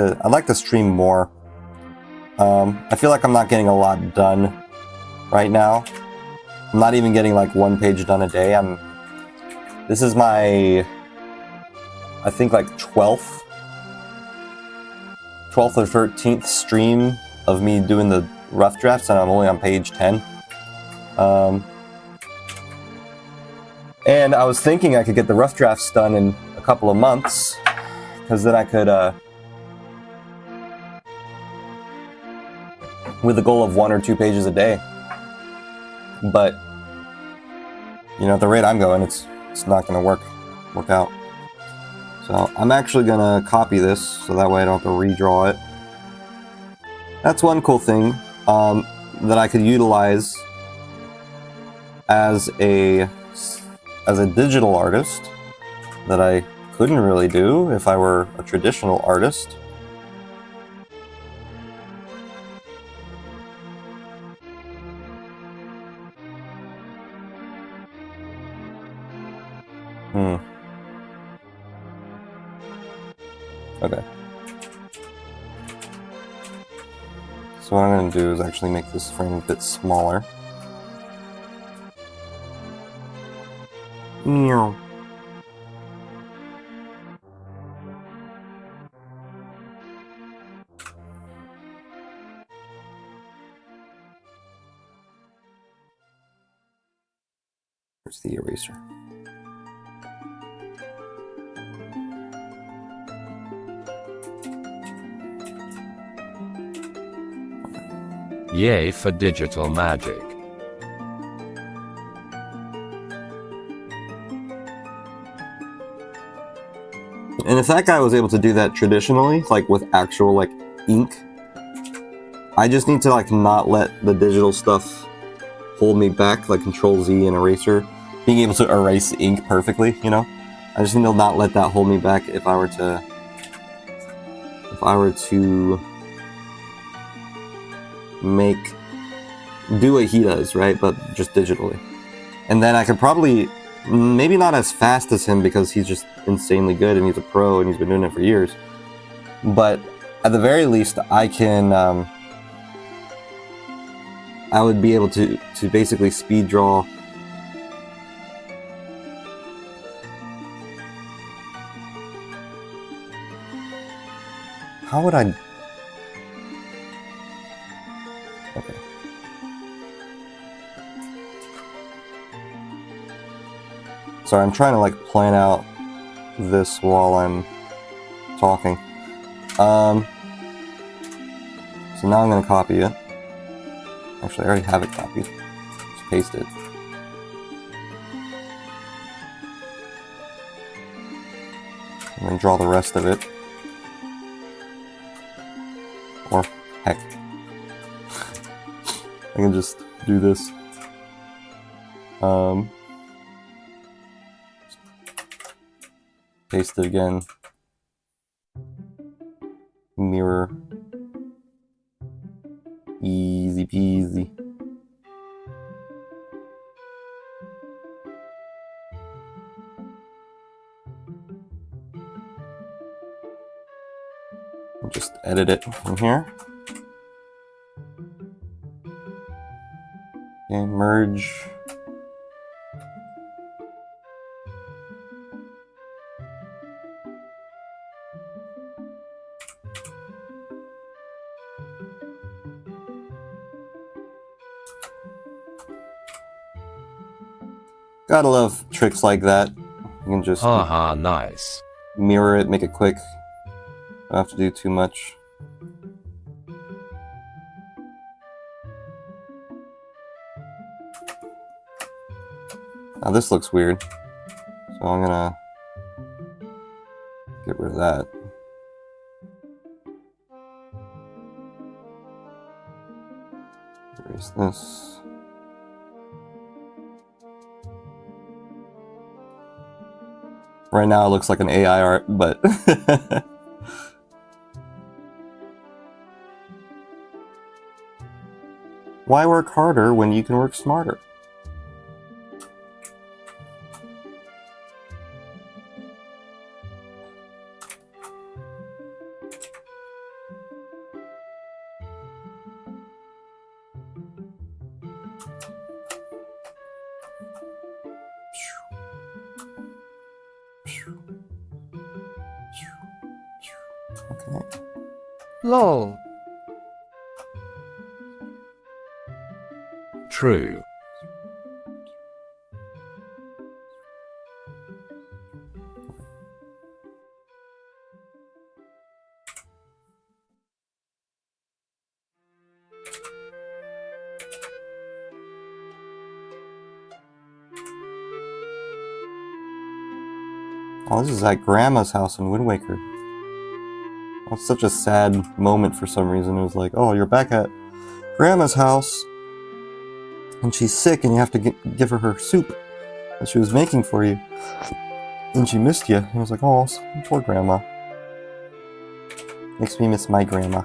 to stream more. I feel like I'm not getting a lot done right now. I'm not even getting like one page done a day. This is my, I think like 12th or 13th stream of me doing the rough drafts, and I'm only on page 10. And I was thinking I could get the rough drafts done in a couple of months, because then I could, with the goal of 1 or 2 pages a day. But, you know, at the rate I'm going, it's not going to work out. So I'm actually going to copy this, so that way I don't have to redraw it. That's one cool thing that I could utilize as a digital artist that I couldn't really do if I were a traditional artist. Okay. So what I'm going to do is actually make this frame a bit smaller. Meow. Where's the eraser? Yay for digital magic. And if that guy was able to do that traditionally, like with actual like ink, I just need to like not let the digital stuff hold me back, like Control Z and eraser, being able to erase ink perfectly, you know? I just need to not let that hold me back if I were to do what he does, right? But just digitally. And then I could probably, maybe not as fast as him because he's just insanely good and he's a pro and he's been doing it for years. But at the very least, I can, I would be able to basically speed draw how would I? Okay. Sorry, I'm trying to like plan out this while I'm talking. So now I'm going to copy it. Actually, I already have it copied. Just paste it. And then draw the rest of it. Or, heck. I can just do this. paste it again. Mirror. Easy peasy. Just edit it from here. Okay, merge. Gotta love tricks like that. You can just Haha, nice. mirror it, make it quick. Don't have to do too much. Now this looks weird, so I'm gonna get rid of that. Erase this. Right now it looks like an AI art, but why work harder when you can work smarter? Okay. Lol. True. Oh, this is at Grandma's house in Wind Waker. That's such a sad moment for some reason. It was like, oh, you're back at Grandma's house, and she's sick, and you have to give her soup that she was making for you. And she missed you. And I was like, oh, poor Grandma. Makes me miss my grandma.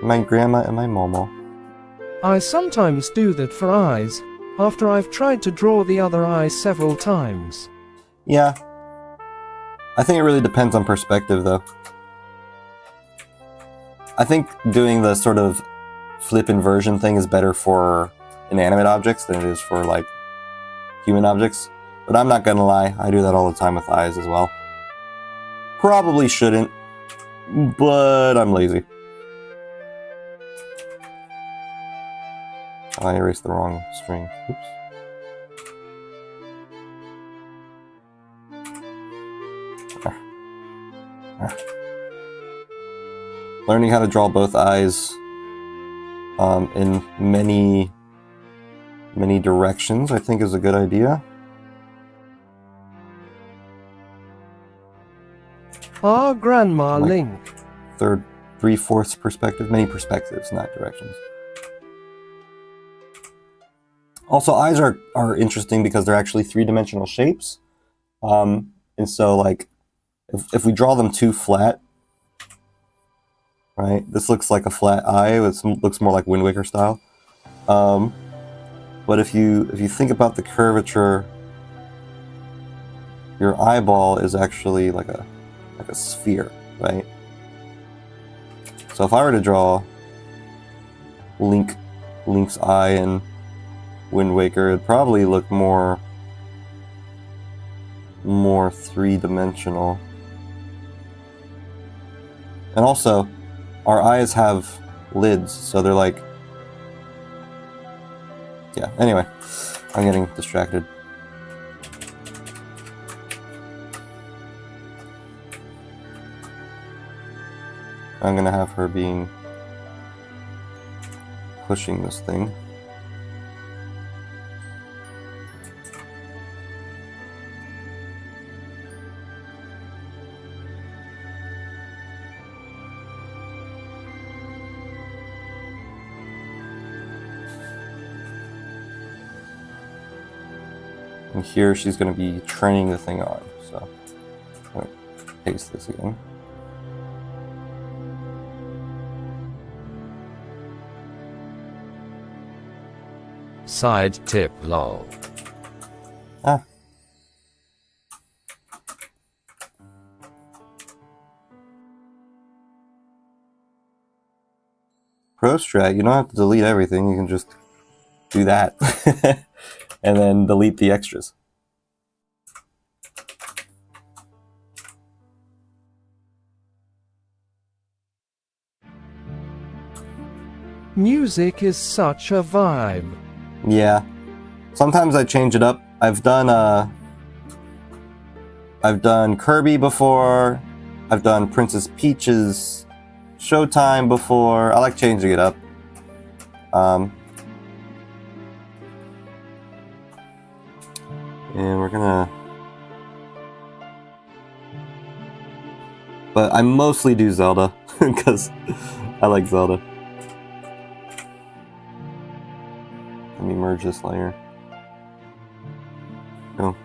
My grandma and my momo. I sometimes do that for eyes, after I've tried to draw the other eye several times. Yeah. I think it really depends on perspective, though. I think doing the sort of flip inversion thing is better for inanimate objects than it is for, like, human objects. But I'm not gonna lie, I do that all the time with eyes as well. Probably shouldn't, but I'm lazy. Oh, I erased the wrong string. Oops. Learning how to draw both eyes in many directions, I think, is a good idea. Ah, Grandma Like Link. Third, 3/4 perspective, many perspectives, not directions. Also, eyes are interesting because they're actually three-dimensional shapes. And so, like, if we draw them too flat, right? This looks like a flat eye. It looks more like Wind Waker style. But if you think about the curvature, your eyeball is actually like a sphere, right? So if I were to draw Link's eye in Wind Waker, it'd probably look more three-dimensional. And also, our eyes have lids, so they're like... Yeah, anyway, I'm getting distracted. I'm gonna have her pushing this thing. And here she's going to be turning the thing on, so paste this again. Side tip lol. Ah. Pro strat, you don't have to delete everything, you can just do that. And then delete the extras. Music is such a vibe. Yeah. Sometimes I change it up. I've done Kirby before. I've done Princess Peach's Showtime before. I like changing it up. And we're gonna... But I mostly do Zelda, because I like Zelda. Let me merge this layer. Go.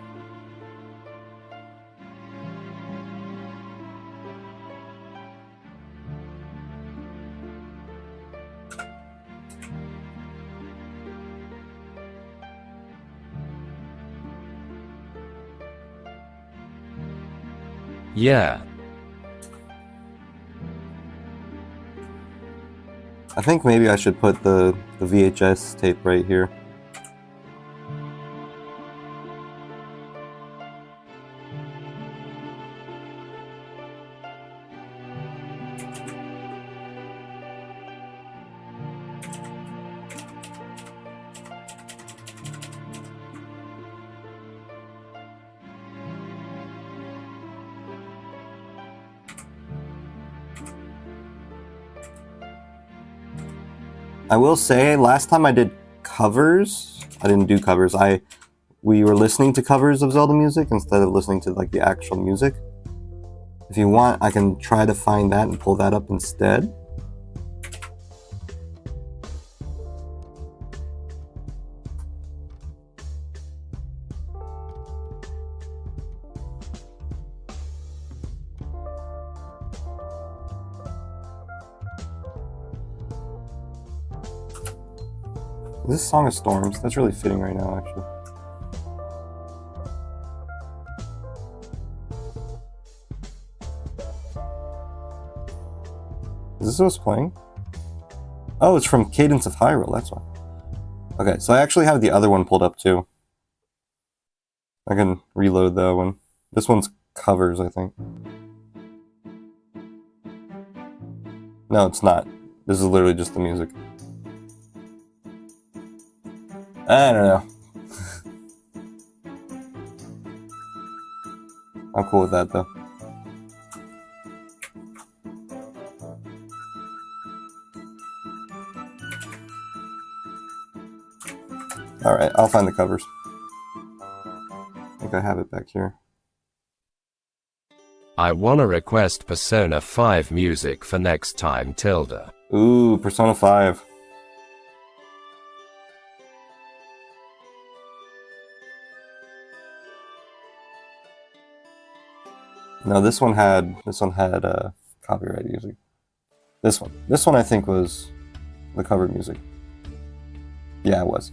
Yeah. I think maybe I should put the VHS tape right here. I will say, last time I did covers, I didn't do covers, we were listening to covers of Zelda music instead of listening to like the actual music. If you want, I can try to find that and pull that up instead. Is this Song of Storms? That's really fitting right now, actually. Is this what's playing? Oh, it's from Cadence of Hyrule, that's why. Okay, so I actually have the other one pulled up too. I can reload that one. This one's covers, I think. No, it's not. This is literally just the music. I don't know. I'm cool with that though. Alright, I'll find the covers. I think I have it back here. I wanna request Persona 5 music for next time, Tilda. Ooh, Persona 5. No, this one had copyright music. This one I think was the cover music. Yeah, it was.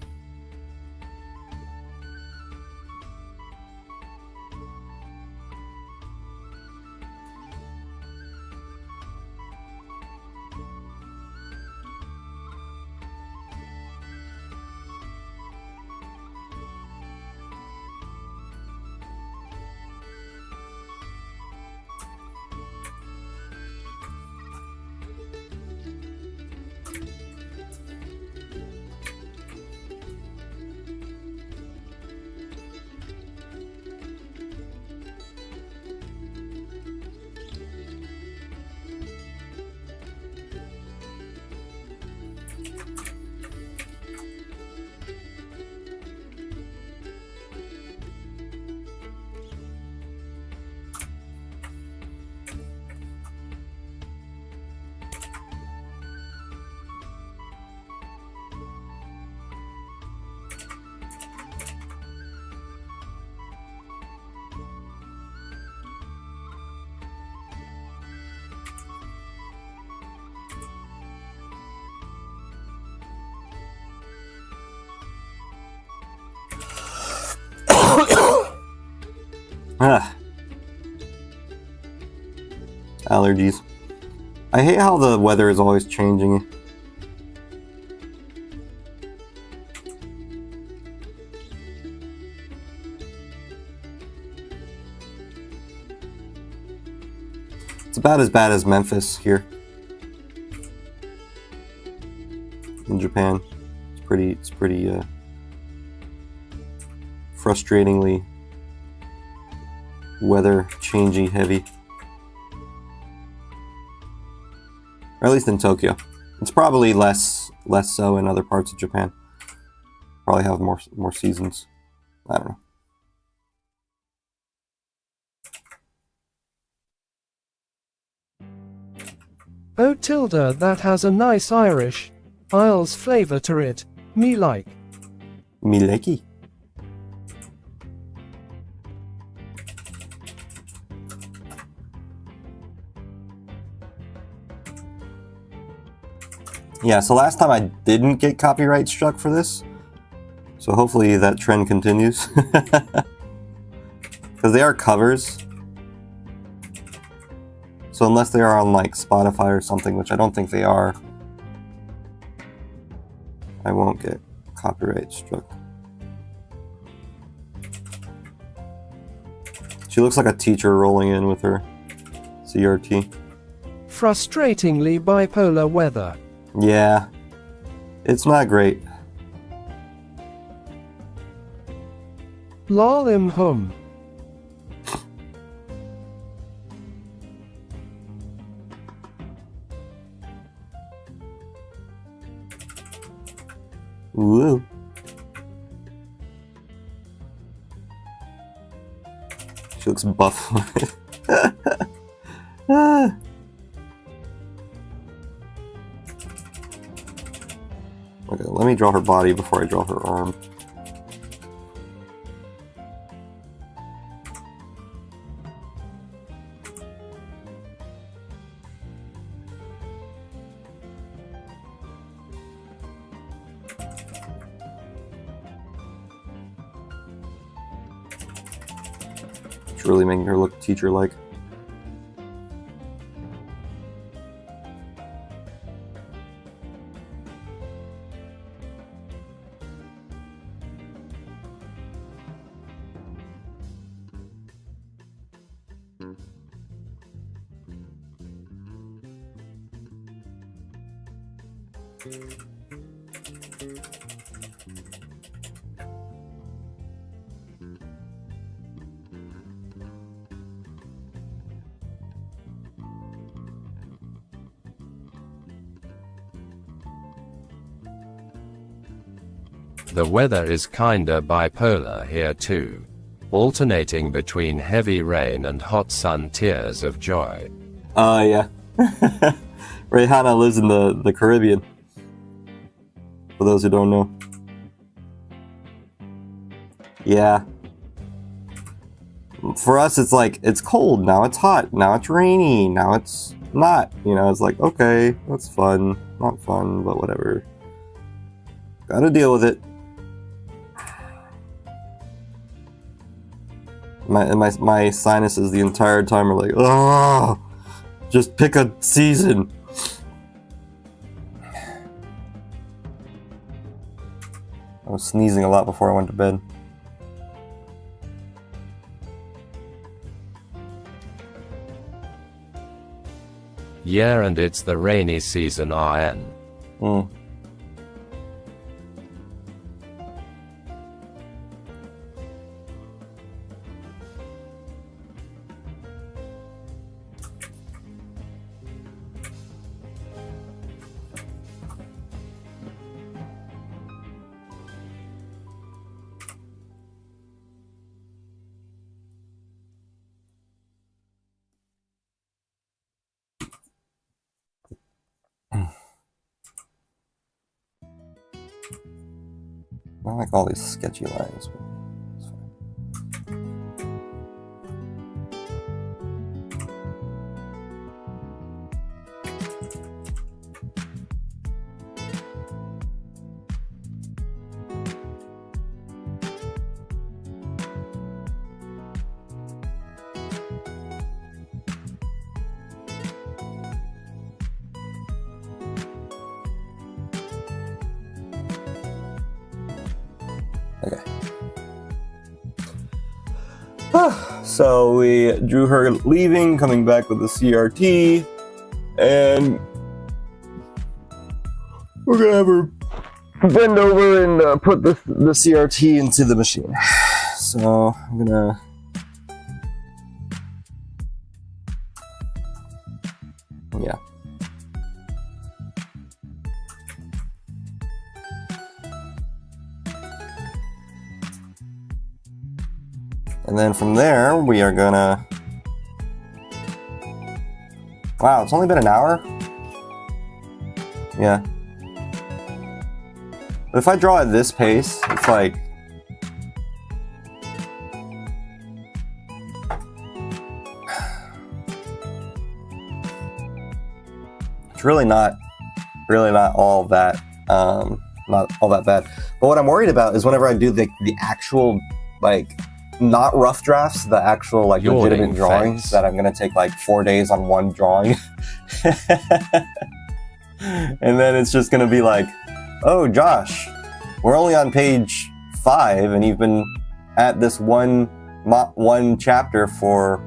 allergies. I hate how the weather is always changing. It's about as bad as Memphis here in Japan. It's pretty frustratingly weather changey heavy. Or at least in Tokyo. It's probably less so in other parts of Japan. Probably have more seasons. I don't know. Oh Tilda, that has a nice Irish Isles flavour to it. Me like. Me likey. Yeah, so last time I didn't get copyright struck for this. So hopefully that trend continues. Because they are covers. So unless they are on like Spotify or something, which I don't think they are, I won't get copyright struck. She looks like a teacher rolling in with her CRT. Frustratingly bipolar weather. Yeah, it's not great. Lol im hum. Woo. She looks buff. Ah. Okay, let me draw her body before I draw her arm. It's really making her look teacher-like. The weather is kinda bipolar here too, alternating between heavy rain and hot sun tears of joy. Yeah. Rihanna lives in the Caribbean. For those who don't know. Yeah. For us, it's like, it's cold, now it's hot, now it's rainy, now it's not. You know, it's like, okay, that's fun. Not fun, but whatever. Gotta deal with it. My sinuses the entire time are like, oh, just pick a season. I was sneezing a lot before I went to bed. Yeah, and it's the rainy season RN. Mm. I don't like all these sketchy lines. But it's fine. Okay. So we drew her leaving, coming back with the CRT, and we're gonna have her bend over and put the CRT into the machine. So I'm gonna yeah. And then from there, we are gonna... Wow, it's only been an hour? Yeah. But if I draw at this pace, it's like... It's really not all that, not all that bad. But what I'm worried about is whenever I do the actual, like, not rough drafts, the actual like legitimate drawings that I'm gonna take like 4 days on one drawing. And then it's just gonna be like, oh Josh, we're only on page 5 and you've been at this one chapter for,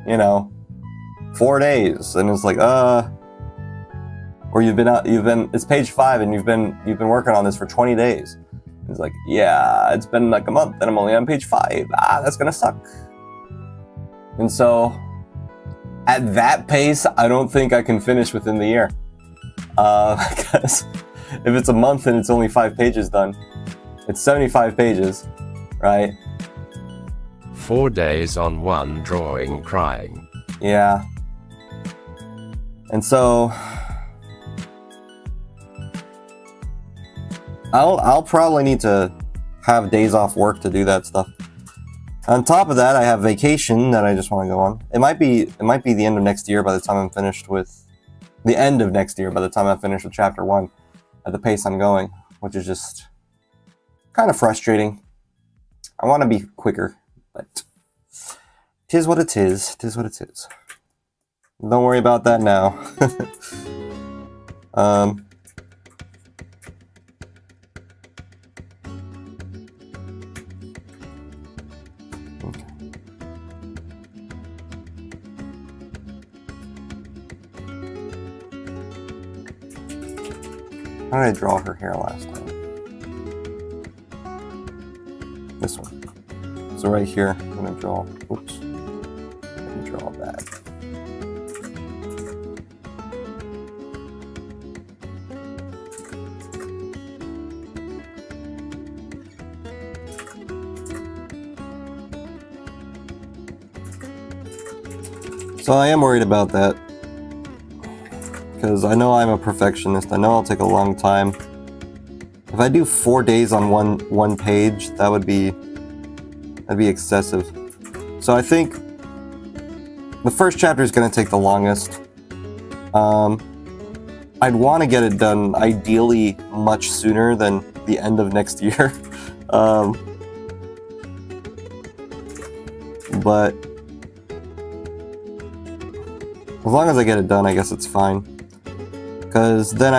you know, 4 days. And it's like, or it's page 5 and you've been working on this for 20 days. It's like, yeah, it's been like a month and I'm only on page 5. That's gonna suck. And so, at that pace, I don't think I can finish within the year. Because if it's a month and it's only 5 pages done, it's 75 pages, right? 4 days on one drawing crying. Yeah. And so... I'll probably need to have days off work to do that stuff. On top of that, I have vacation that I just want to go on. It might be the end of next year by the time I'm finished with chapter 1 at the pace I'm going, which is just kind of frustrating. I want to be quicker, but tis what it is. Tis what it is. Don't worry about that now. How did I draw her hair last time? This one. So right here, I'm gonna draw, oops. Let me draw that. So I am worried about that. Because I know I'm a perfectionist. I know I'll take a long time. If I do 4 days on one page, that'd be excessive. So I think the first chapter is going to take the longest. I'd want to get it done ideally much sooner than the end of next year. But as long as I get it done, I guess it's fine. Because then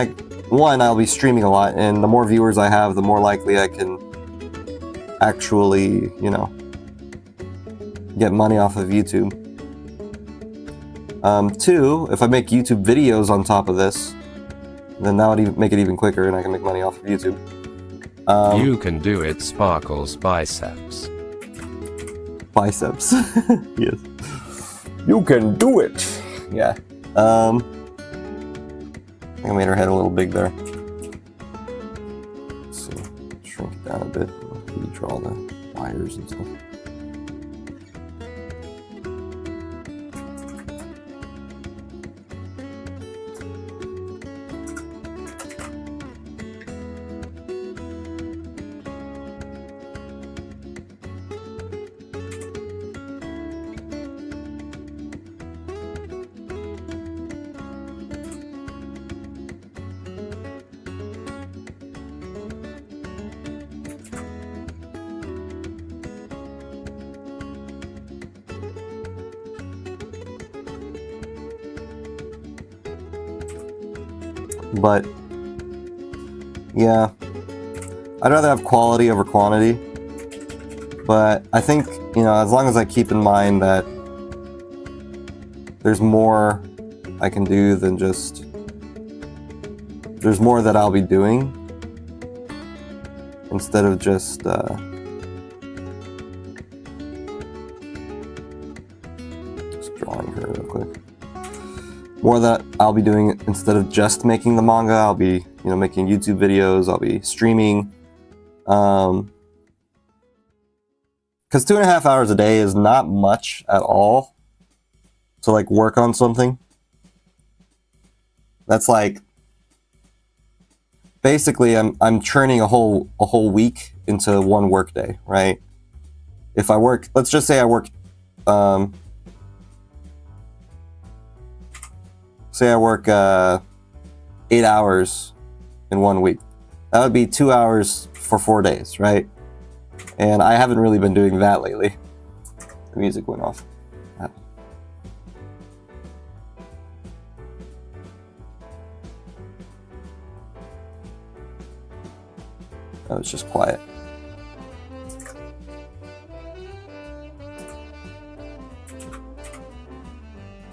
I'll be streaming a lot, and the more viewers I have, the more likely I can actually, you know, get money off of YouTube. 2, if I make YouTube videos on top of this, then that would make it even quicker, and I can make money off of YouTube. You can do it, Sparkles Biceps. Biceps. Yes. You can do it! Yeah. I think I made her head a little big there. Let's see. Shrink it down a bit. Maybe draw the wires and stuff. But yeah, I'd rather have quality over quantity. But I think, you know, as long as I keep in mind that there's more I can do than just... There's more that I'll be doing instead of just drawing her real quick. More that I'll be doing instead of just making the manga. I'll be, you know, making YouTube videos. I'll be streaming. Because 2.5 hours a day is not much at all to like work on something. That's like basically I'm churning a whole week into one work day, right? If I work, let's just say I work, say I work 8 hours in 1 week. That would be 2 hours for 4 days, right? And I haven't really been doing that lately. The music went off. Oh, it's just quiet.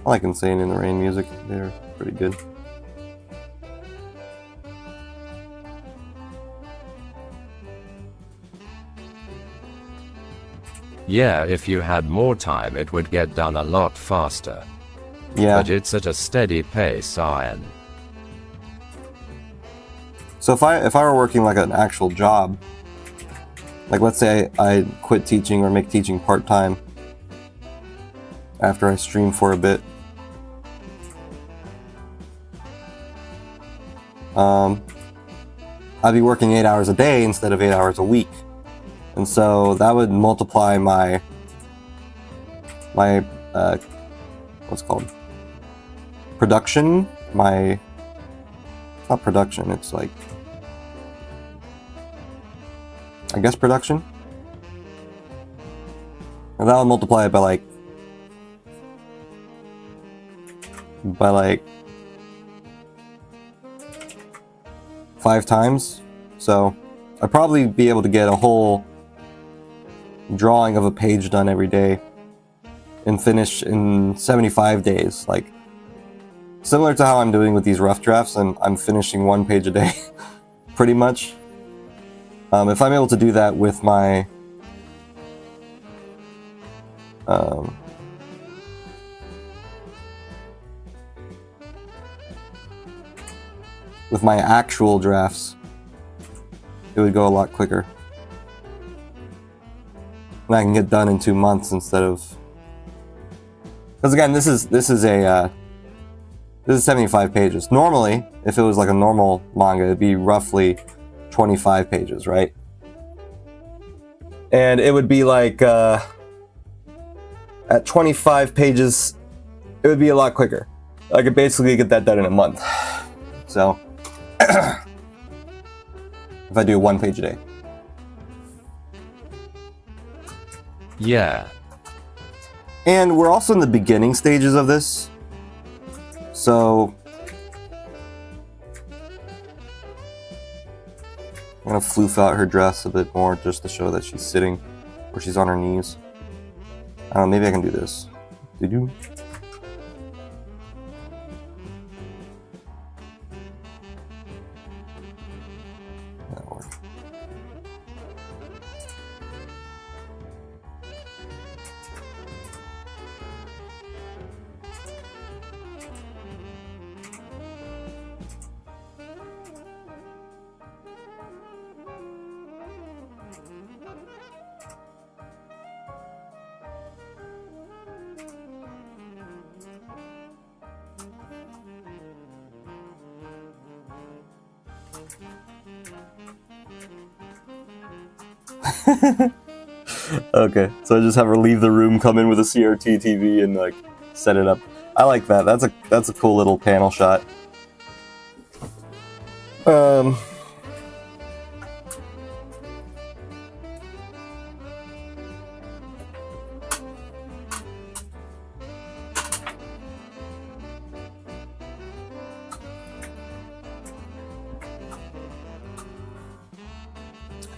I like Insane in the Rain music. They're pretty good. Yeah, if you had more time it would get done a lot faster. Yeah. But it's at a steady pace, Ian. So if I were working like an actual job, like let's say I quit teaching or make teaching part-time after I stream for a bit, I'd be working 8 hours a day instead of 8 hours a week. And so that would multiply my what's it called? Production? It's not production, it's like, I guess production? And that would multiply it by like 5 times. So I'd probably be able to get a whole drawing of a page done every day and finish in 75 days. Like, similar to how I'm doing with these rough drafts, and I'm finishing 1 page a day, pretty much. If I'm able to do that with my actual drafts, it would go a lot quicker. And I can get done in 2 months instead of... Because again, this is 75 pages. Normally, if it was like a normal manga, it'd be roughly 25 pages, right? And it would be like, at 25 pages, it would be a lot quicker. I could basically get that done in a month. So, if I do 1 page a day. Yeah. And we're also in the beginning stages of this. So, I'm gonna floof out her dress a bit more just to show that she's sitting, or she's on her knees. I don't know, maybe I can do this. Did you? That'll work. Okay, so I just have her leave the room, come in with a CRT TV, and like set it up. I like that. That's a cool little panel shot.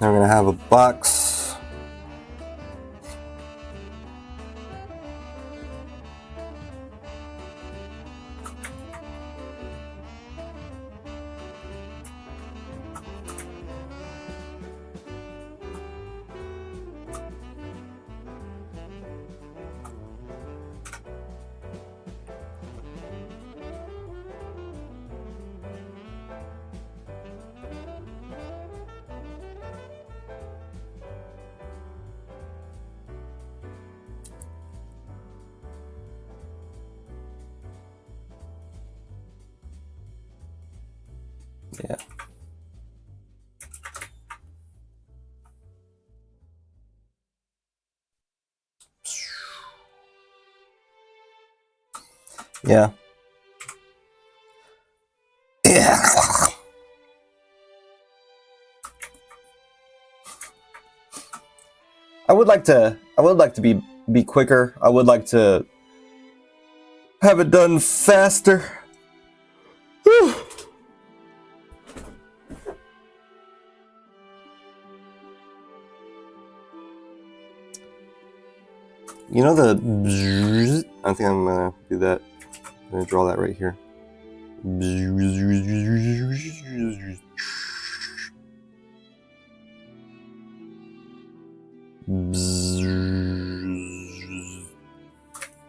Then we're gonna have a box. Yeah. Yeah. Yeah. I would like to be quicker. I would like to have it done faster. You know the... I think I'm gonna do that. I'm gonna draw that right here.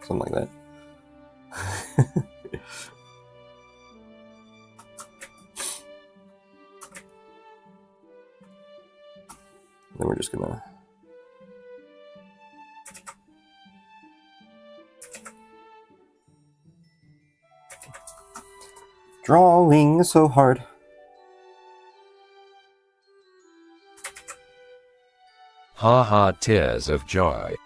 Something like that. Then we're just gonna... Drawing is so hard. Ha ha, tears of joy.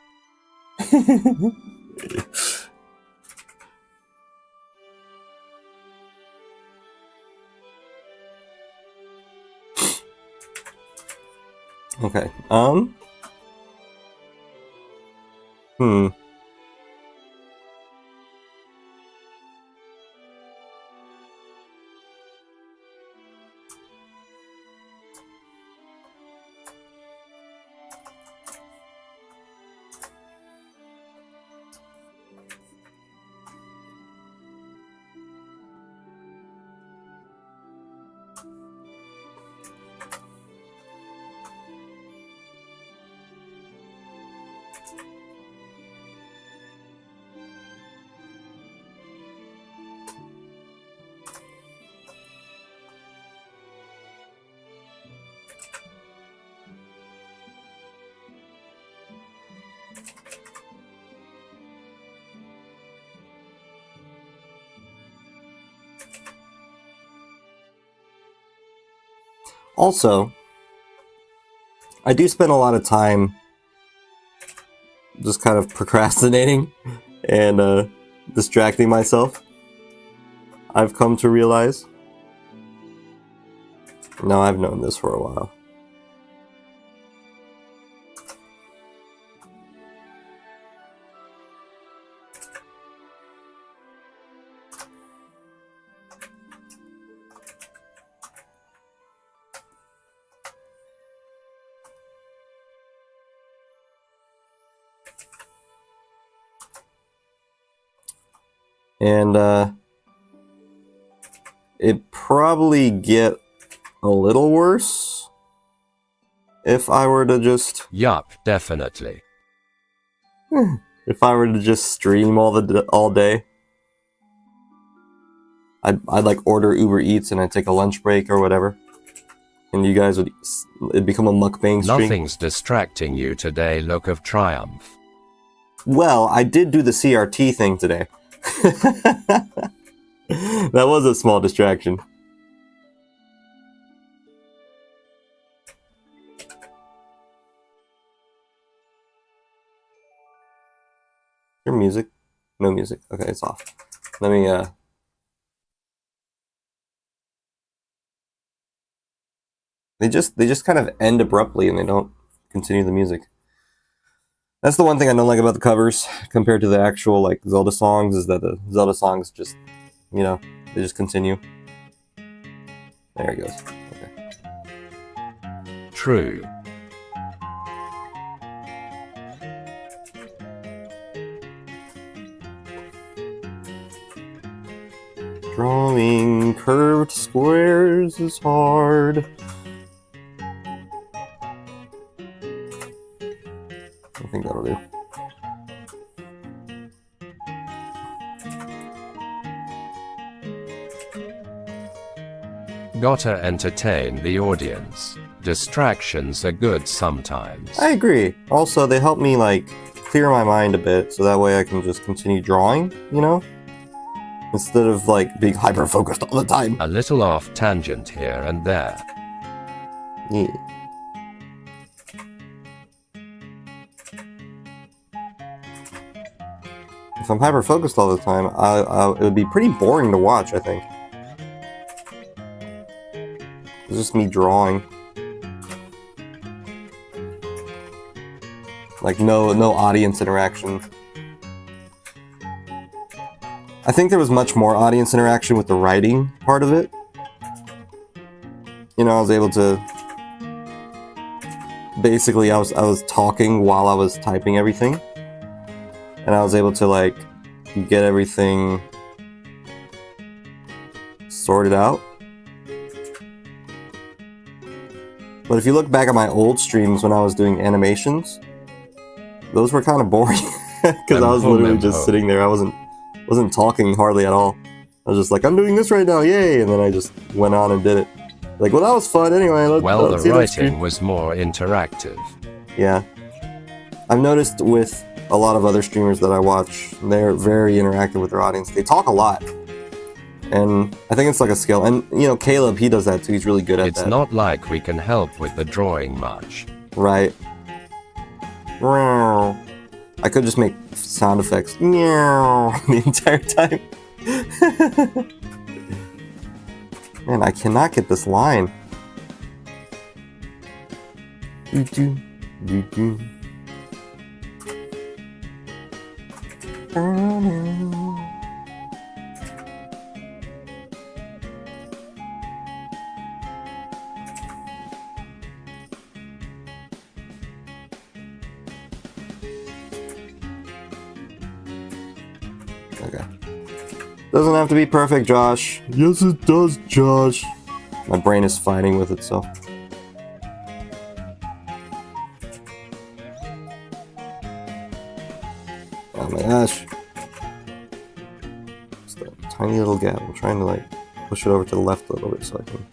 Okay. Also, I do spend a lot of time just kind of procrastinating and distracting myself. I've come to realize. No, I've known this for a while. And it'd probably get a little worse if I were to just... Yup, definitely. If I were to just stream all day. I'd like order Uber Eats and I'd take a lunch break or whatever. And you guys would... It'd become a mukbang stream. Nothing's distracting you today, look of triumph. Well, I did do the CRT thing today. That was a small distraction. Your music? No music. Okay, it's off. Let me They just kind of end abruptly and they don't continue the music. That's the one thing I don't like about the covers compared to the actual like Zelda songs, is that the Zelda songs just, you know, they just continue. There it goes. Okay. True. This is hard. I think that'll do. Gotta entertain the audience. Distractions are good sometimes. I agree. Also, they help me, like, clear my mind a bit, so that way I can just continue drawing, you know? Instead of, like, being hyper-focused all the time. A little off tangent here and there. Yeah. If I'm hyper-focused all the time, it would be pretty boring to watch, I think. It's just me drawing. Like, no audience interaction. I think there was much more audience interaction with the writing part of it. You know, I was able to... Basically, I was talking while I was typing everything. And I was able to, like, get everything sorted out. But if you look back at my old streams when I was doing animations, those were kind of boring. Because I was literally just sitting there. I wasn't talking hardly at all. I was just like, I'm doing this right now, yay! And then I just went on and did it. Like, well, that was fun anyway. Let's the writing was more interactive. Yeah. I've noticed with a lot of other streamers that I watch, they're very interactive with their audience. They talk a lot. And I think it's like a skill. And, you know, Caleb, he does that too. He's really good at that. It's not like we can help with the drawing much. Right. I could just make sound effects the entire time. Man, I cannot get this line. Okay. Doesn't have to be perfect, Josh. Yes, it does, Josh. My brain is fighting with itself. Oh my gosh. Just a tiny little gap. I'm trying to, like, push it over to the left a little bit so I can...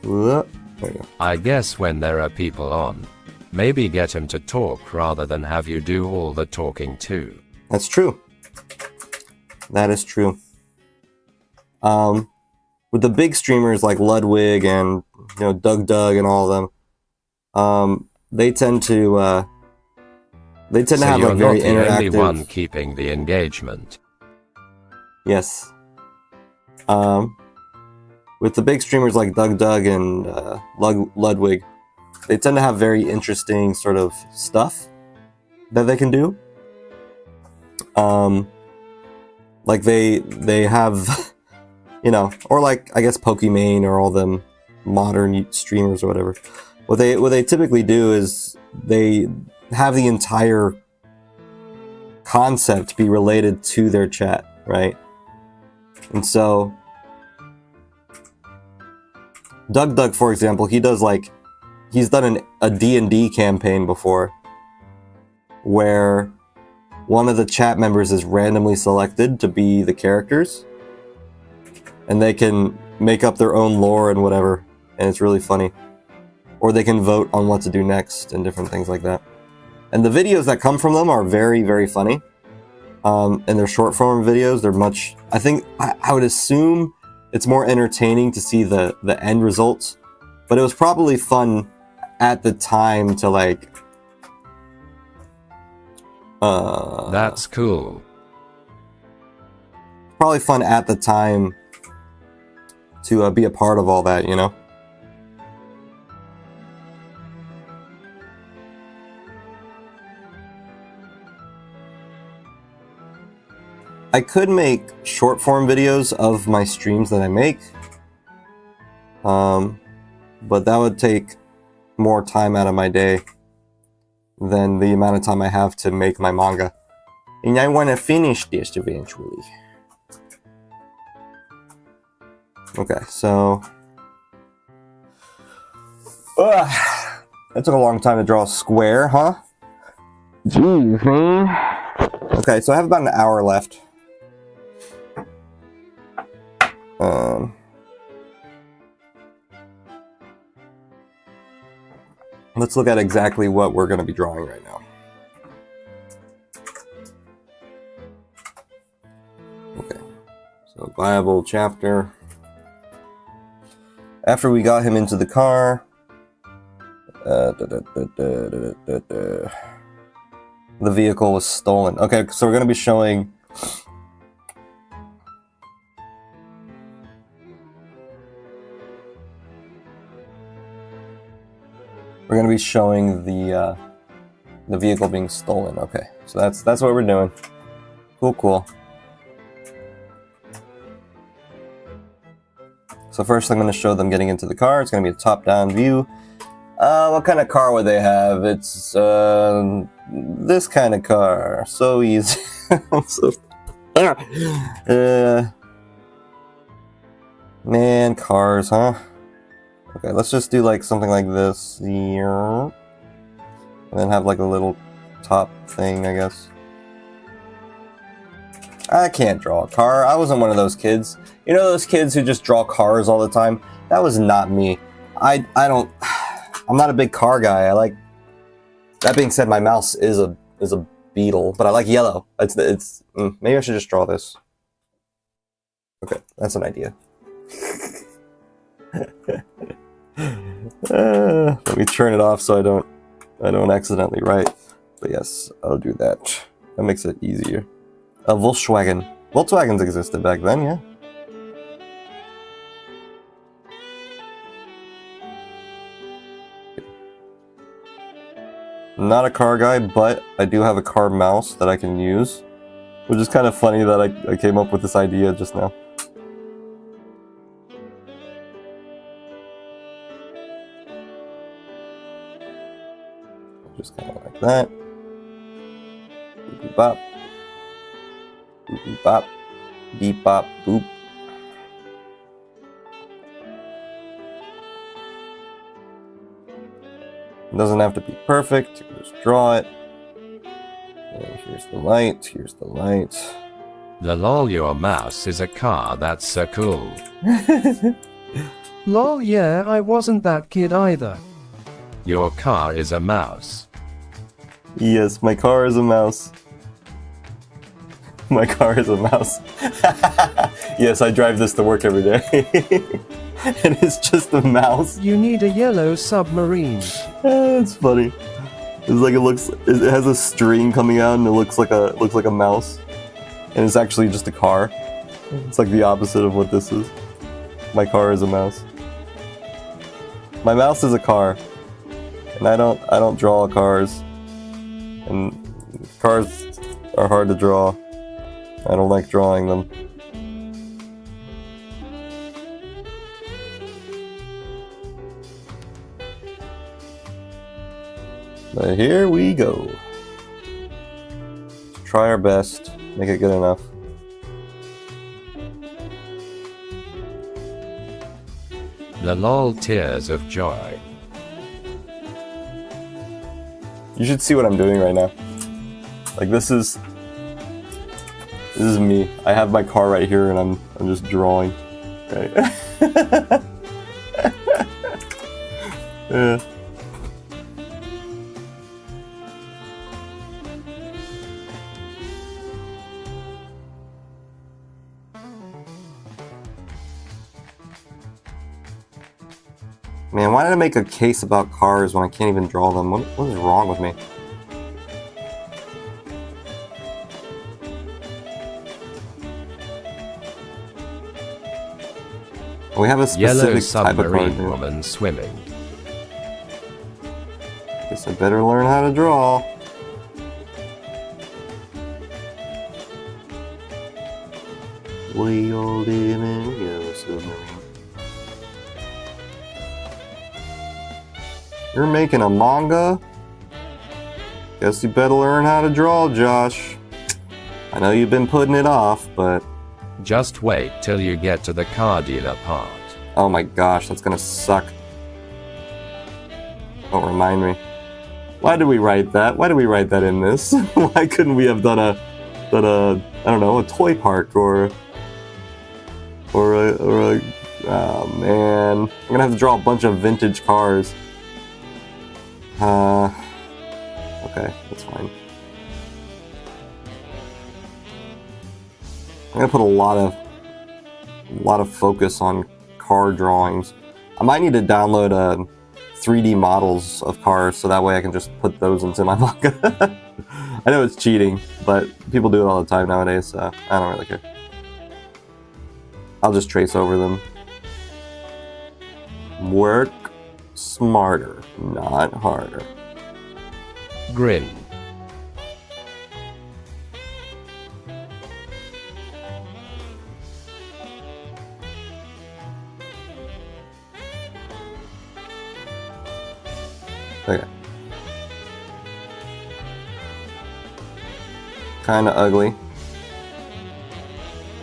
There we go. I guess when there are people on, maybe get him to talk rather than have you do all the talking too. That's true. That is true. With the big streamers like Ludwig and, you know, Doug and all of them, they tend to have like very interactive. So you're not the only one keeping the engagement. Yes. With the big streamers like Doug and Ludwig, they tend to have very interesting sort of stuff that they can do. Like they have, you know, or like I guess Pokimane or all them modern streamers or whatever. What they typically do is they have the entire concept be related to their chat, right? And so Doug, for example, he does like, he's done a D&D campaign before where one of the chat members is randomly selected to be the characters and they can make up their own lore and whatever, and it's really funny. Or they can vote on what to do next and different things like that. And the videos that come from them are very, very funny. And they're short form videos. They're much, I think, I would assume it's more entertaining to see the end results. But it was probably fun at the time to like... That's cool. Probably fun at the time to be a part of all that, you know? I could make short form videos of my streams that I make, but that would take more time out of my day than the amount of time I have to make my manga. And I want to finish this eventually. Okay, so that took a long time to draw a square, huh? Jeez, man. Okay, so I have about an hour left. Let's look at exactly what we're going to be drawing right now. Okay, so viable chapter. After we got him into the car, the vehicle was stolen. Okay, so we're going to be showing the vehicle being stolen. Okay, so that's what we're doing. Cool. So first I'm going to show them getting into the car. It's going to be a top-down view. What kind of car would they have? It's this kind of car. So easy. Man, cars, huh? Okay, let's just do like something like this here. And then have like a little top thing, I guess. I can't draw a car. I wasn't one of those kids. You know those kids who just draw cars all the time? That was not me. I'm not a big car guy. I like. That being said, my mouse is a beetle, but I like yellow. Maybe I should just draw this. Okay, that's an idea. Let me turn it off so I don't accidentally write. But yes, I'll do that. That makes it easier. A Volkswagen. Volkswagens existed back then, yeah. I'm not a car guy, but I do have a car mouse that I can use, which is kind of funny that I came up with this idea just now. Just kind of like that. Beep bop. Beep bop. Beep bop. Boop. It doesn't have to be perfect. You can just draw it. And here's the light. Here's the light. Lol, your mouse is a car. That's so cool. Lol, yeah, I wasn't that kid either. Your car is a mouse. Yes, my car is a mouse. My car is a mouse. Yes, I drive this to work every day. And it's just a mouse. You need a yellow submarine. It's funny. It's like it has a string coming out and it looks like a mouse. And it's actually just a car. It's like the opposite of what this is. My car is a mouse. My mouse is a car. And I don't draw cars. And cars are hard to draw. I don't like drawing them. But here we go. Try our best. Make it good enough. The lol tears of joy. You should see what I'm doing right now. Like this is me. I have my car right here and I'm just drawing. Right? Yeah. Man, why did I make a case about cars when I can't even draw them? What is wrong with me? We have a Yellow specific type of car. submarine woman swimming. Guess I better learn how to draw. We all live in a yellow submarine. You're making a manga? Guess you better learn how to draw, Josh. I know you've been putting it off, but Just wait till you get to the car dealer part. Oh my gosh, that's gonna suck. Don't remind me. Why did we write that? Why did we write that in this? Why couldn't we have done a I don't know, a toy park or a, oh man. I'm gonna have to draw a bunch of vintage cars. Okay, that's fine. I'm gonna put a lot of focus on car drawings. I might need to download 3D models of cars so that way I can just put those into my manga. I know it's cheating, but people do it all the time nowadays, so I don't really care. I'll just trace over them. Work smarter, not harder. Grin. Okay. Kinda ugly.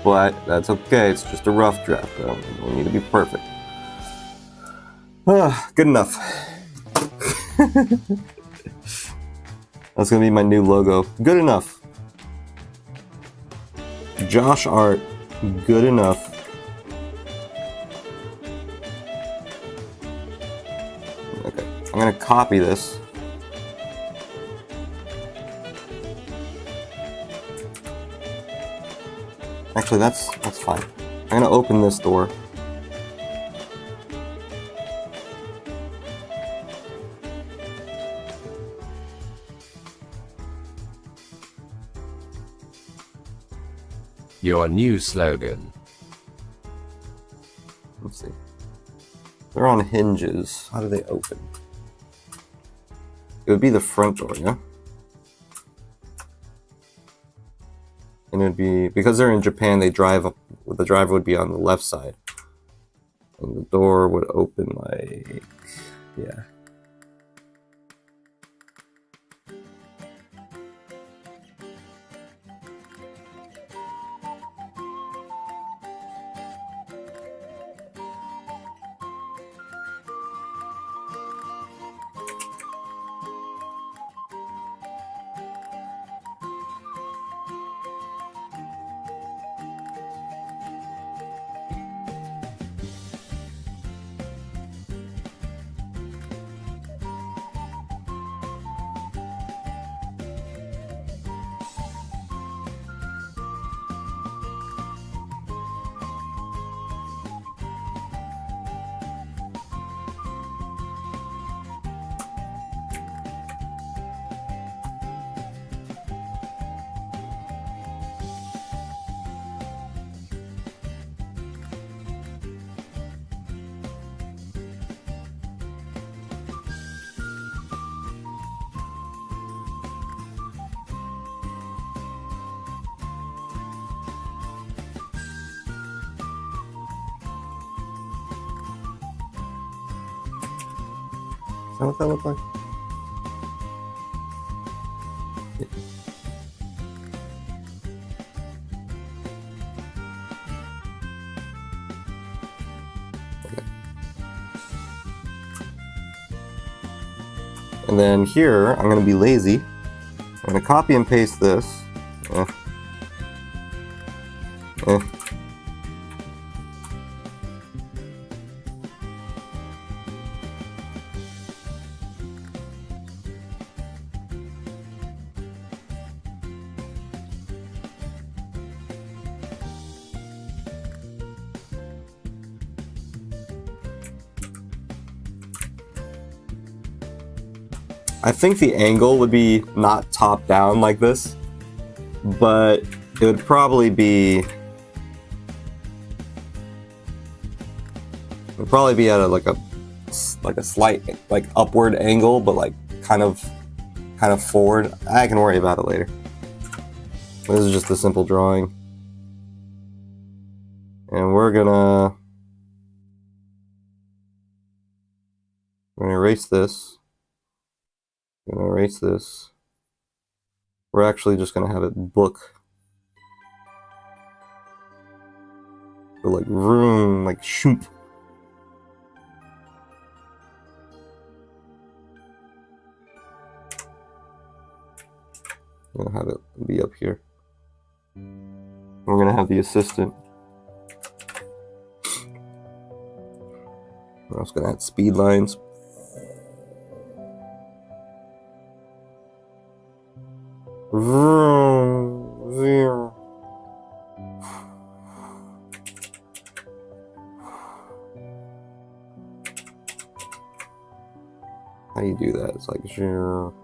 But that's okay, it's just a rough draft. I don't need to be perfect. Good enough. That's gonna be my new logo. Good enough. Josh Art, good enough. Okay, I'm gonna copy this. Actually, that's fine. I'm gonna open this door. Your new slogan. Let's see. They're on hinges. How do they open? It would be the front door, yeah? And it would be, because they're in Japan, they drive up, the driver would be on the left side. And the door would open like, yeah. Is that what that looked like? Okay. And then here, I'm going to be lazy. I'm going to copy and paste this. Eh. Eh. I think the angle would be not top down like this, but it would probably be at like a slight like upward angle, but like kind of forward. I can worry about it later. This is just a simple drawing, and we're gonna erase this. Gonna erase this. We're actually just gonna have it book. Or like vroom, like shoop. I'll have it be up here. We're gonna have the assistant. We're also gonna add speed lines. Vroom, vroom. How do you do that? It's like zero.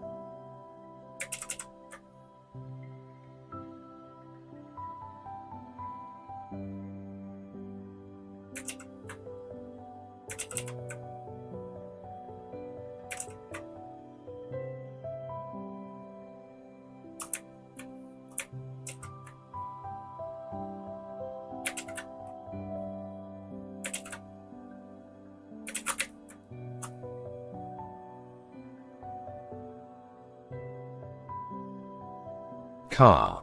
Car.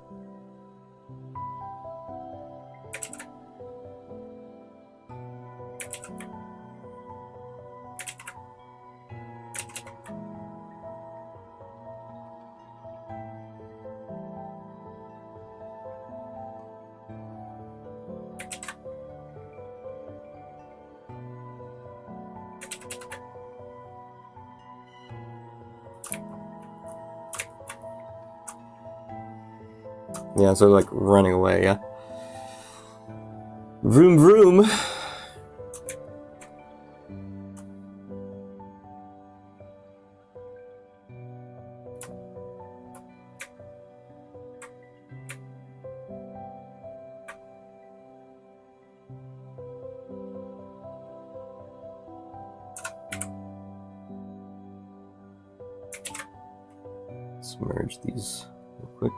Yeah, so like running away, yeah. Vroom vroom. Let's merge these real quick.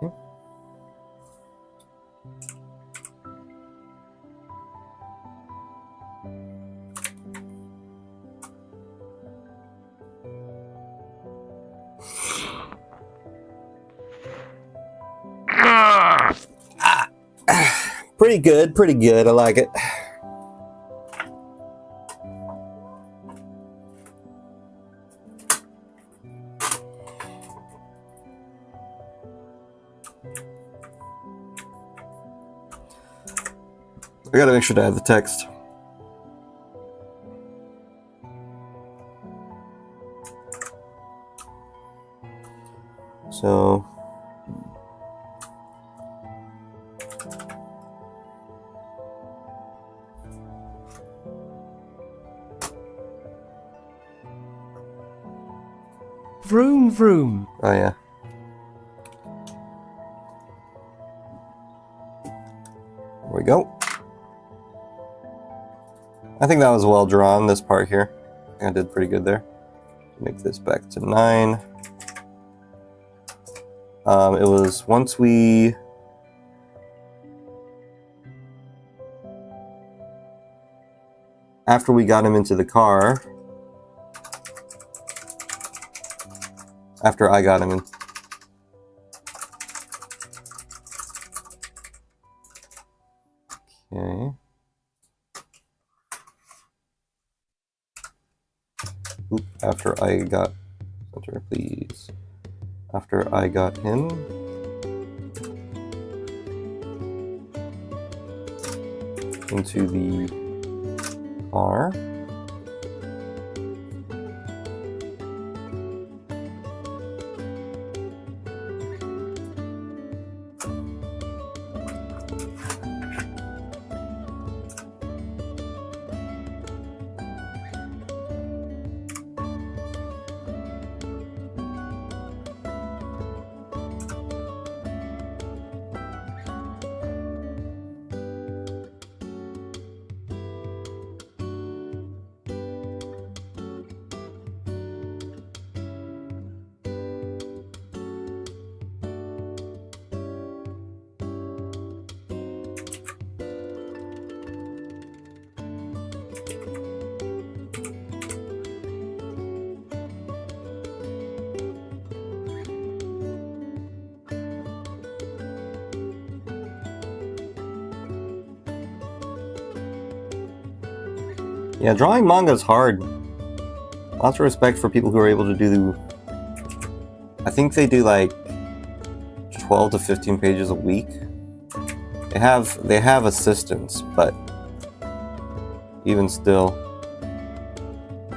Okay. Pretty good, pretty good. I like it. I gotta make sure to add the text. So Vroom vroom. oh yeah. There we go. I think that was well drawn, this part here. I think I did pretty good there. Make this back to 9. It was once we... After we got him into the car... After I got him in... Okay. Oop, after I got... Center, please. After I got him... into the car... Yeah, drawing manga is hard. Lots of respect for people who are able to do... I think they do like 12 to 15 pages a week. They have assistants, but even still,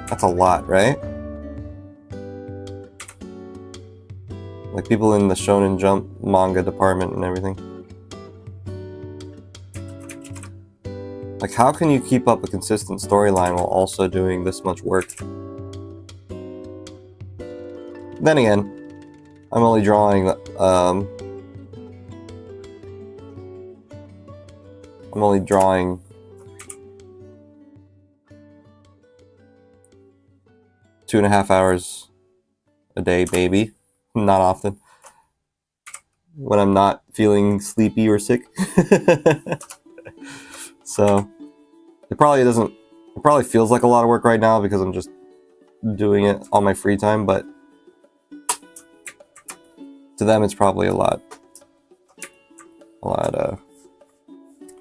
that's a lot, right? Like people in the Shonen Jump manga department and everything. Like, how can you keep up a consistent storyline while also doing this much work? Then again, I'm only drawing, I'm only drawing 2.5 hours a day, maybe. Not often. When I'm not feeling sleepy or sick. So, it probably feels like a lot of work right now because I'm just doing it on my free time, but to them it's probably a lot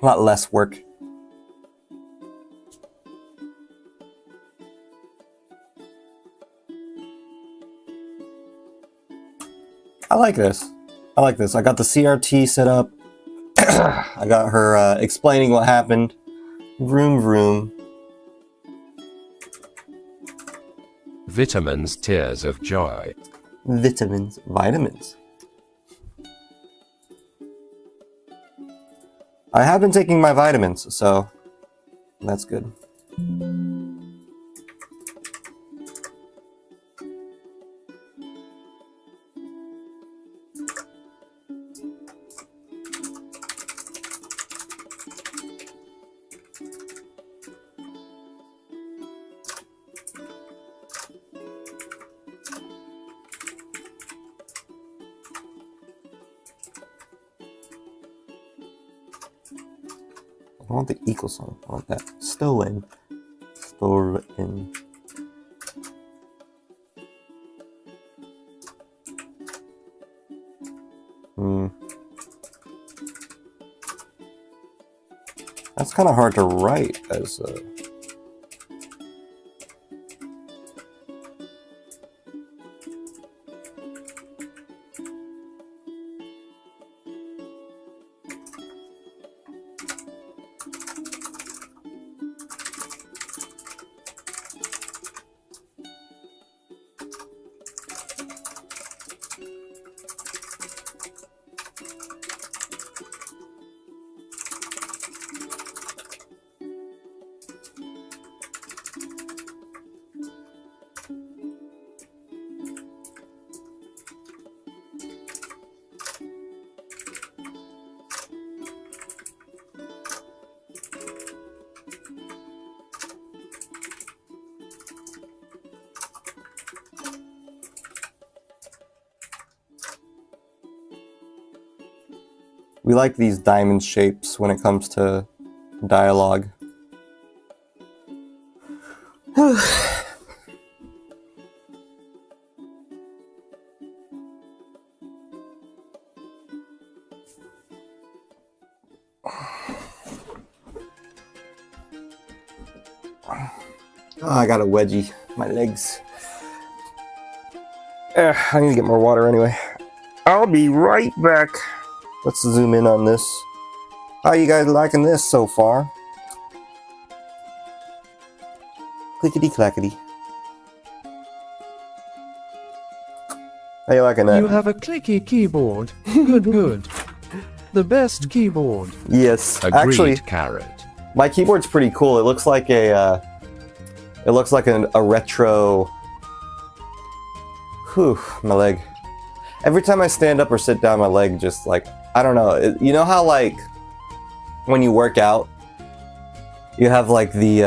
less work. I like this. I got the CRT set up. I got her explaining what happened. Vroom vroom. Vitamins, tears of joy. Vitamins. I have been taking my vitamins, so that's good. I want the equal sign. I want that. Stolen. That's kind of hard to write as a... We like these diamond shapes when it comes to dialogue. Oh, I got a wedgie. My legs. I need to get more water anyway. I'll be right back. Let's zoom in on this. How you guys liking this so far? Clickety clackety. How you liking that? You have a clicky keyboard. Good. The best keyboard. Yes, Agreed, actually, carrot. my keyboard's pretty cool. It looks like a retro. Whew, my leg. Every time I stand up or sit down, my leg just like, I don't know. You know how like when you work out, you have like the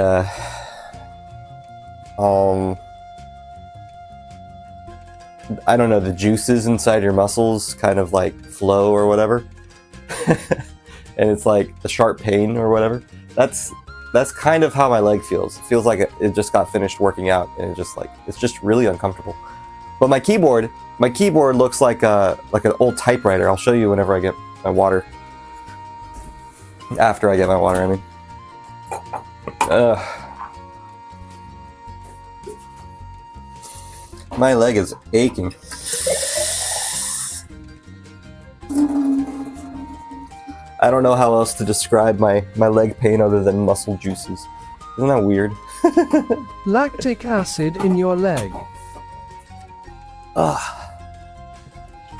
I don't know, the juices inside your muscles kind of like flow or whatever. And it's like a sharp pain or whatever. That's kind of how my leg feels. It feels like it just got finished working out, and it's just really uncomfortable. But my keyboard looks like an old typewriter. I'll show you whenever I get my water. After I get my water, I mean. My leg is aching. I don't know how else to describe my leg pain other than muscle juices. Isn't that weird? Lactic acid in your leg.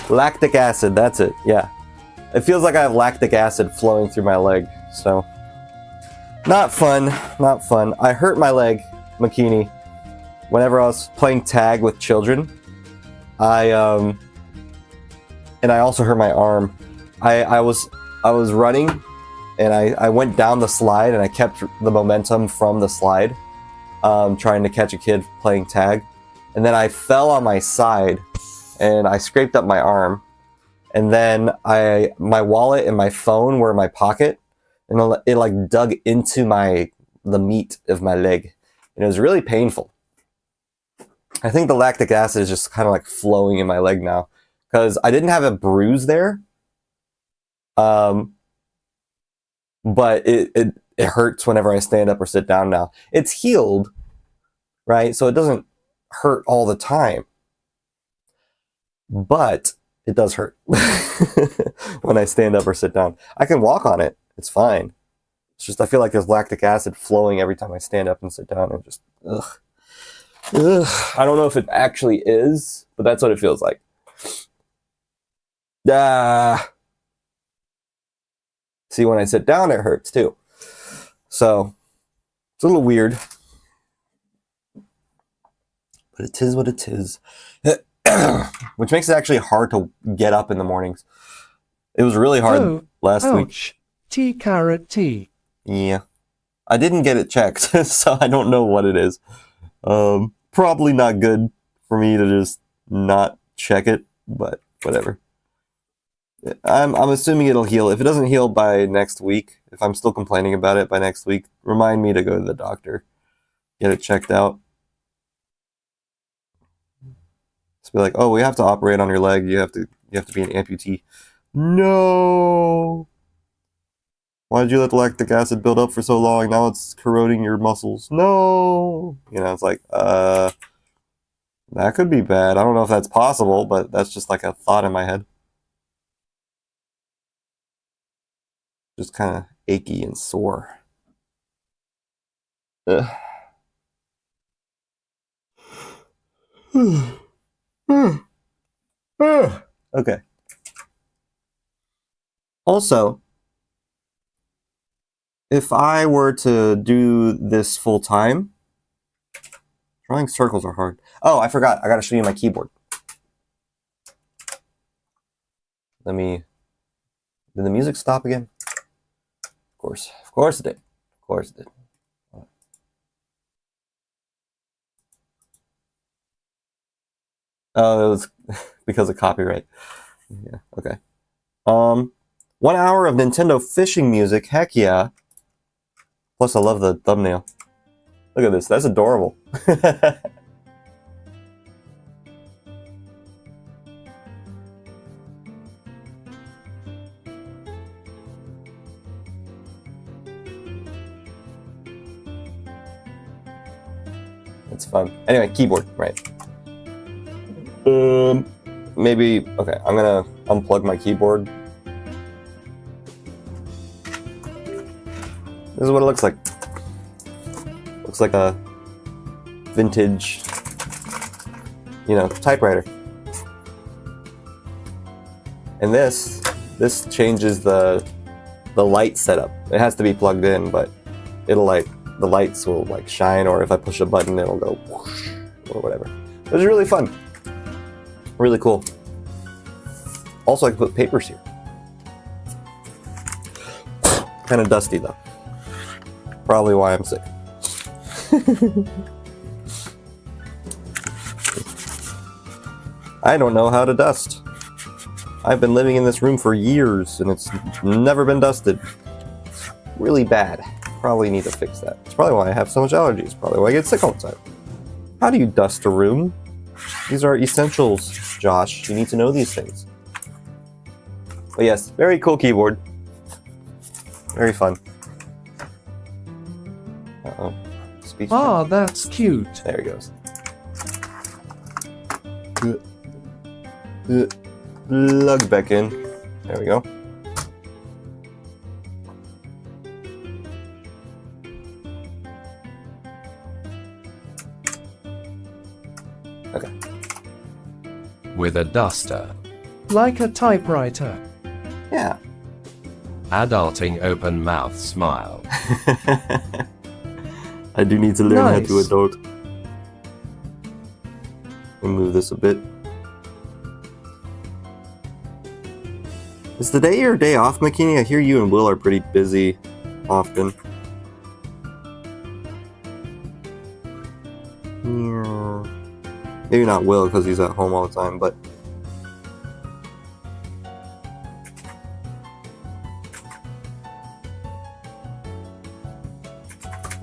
Lactic acid, that's it, yeah. It feels like I have lactic acid flowing through my leg, so... Not fun, not fun. I hurt my leg, Makini, whenever I was playing tag with children. And I also hurt my arm. I was running, and I went down the slide, and I kept the momentum from the slide, trying to catch a kid playing tag. And then I fell on my side, and I scraped up my arm. And then my wallet and my phone were in my pocket, and it like dug into the meat of my leg, and it was really painful. I think the lactic acid is just kind of like flowing in my leg now, because I didn't have a bruise there, but it hurts whenever I stand up or sit down now. It's healed, right? So it doesn't hurt all the time, but it does hurt when I stand up or sit down. I can walk on it. It's fine. It's just I feel like there's lactic acid flowing every time I stand up and sit down, and just ugh. Ugh. I don't know if it actually is, but that's what it feels like. See, when I sit down, it hurts too. So it's a little weird, but it is what it is. Which makes it actually hard to get up in the mornings. It was really hard last week. T-carrot T. Yeah. I didn't get it checked, so I don't know what it is. Probably not good for me to just not check it, but whatever. I'm assuming it'll heal. If it doesn't heal by next week, if I'm still complaining about it by next week, remind me to go to the doctor. Get it checked out. Just be like, oh, we have to operate on your leg. You have to be an amputee. No. Why did you let the lactic acid build up for so long? Now it's corroding your muscles. No. You know, it's like, that could be bad. I don't know if that's possible, but that's just like a thought in my head. Just kind of achy and sore. Okay. Also, if I were to do this full time, drawing circles are hard. Oh, I forgot. I gotta show you my keyboard. Did the music stop again? Of course it did. Of course it did. Oh, it was because of copyright. Yeah, okay. 1 hour of Nintendo fishing music, heck yeah. Plus I love the thumbnail. Look at this, that's adorable. It's fun. Anyway, keyboard, right. Maybe, okay, I'm gonna unplug my keyboard. This is what it looks like. Looks like a vintage, typewriter. And this changes the light setup. It has to be plugged in, but it'll the lights will shine, or if I push a button, it'll go whoosh, or whatever. It was really fun. Really cool. Also, I can put papers here. Kind of dusty though. Probably why I'm sick. I don't know how to dust. I've been living in this room for years and it's never been dusted. Really bad. Probably need to fix that. It's probably why I have so much allergies. Probably why I get sick all the time. How do you dust a room? These are essentials, Josh. You need to know these things. But yes, very cool keyboard. Very fun. Uh-oh. Speech. Ah, that's cute. There he goes. Plug back in. There we go. Okay. With a duster. Like a typewriter. Yeah. Adulting open mouth smile. I do need to learn how to Nice. adult. Let me move this a bit. Is today your day off, McKinney? I hear you and Will are pretty busy often. Yeah. Maybe not Will because he's at home all the time, but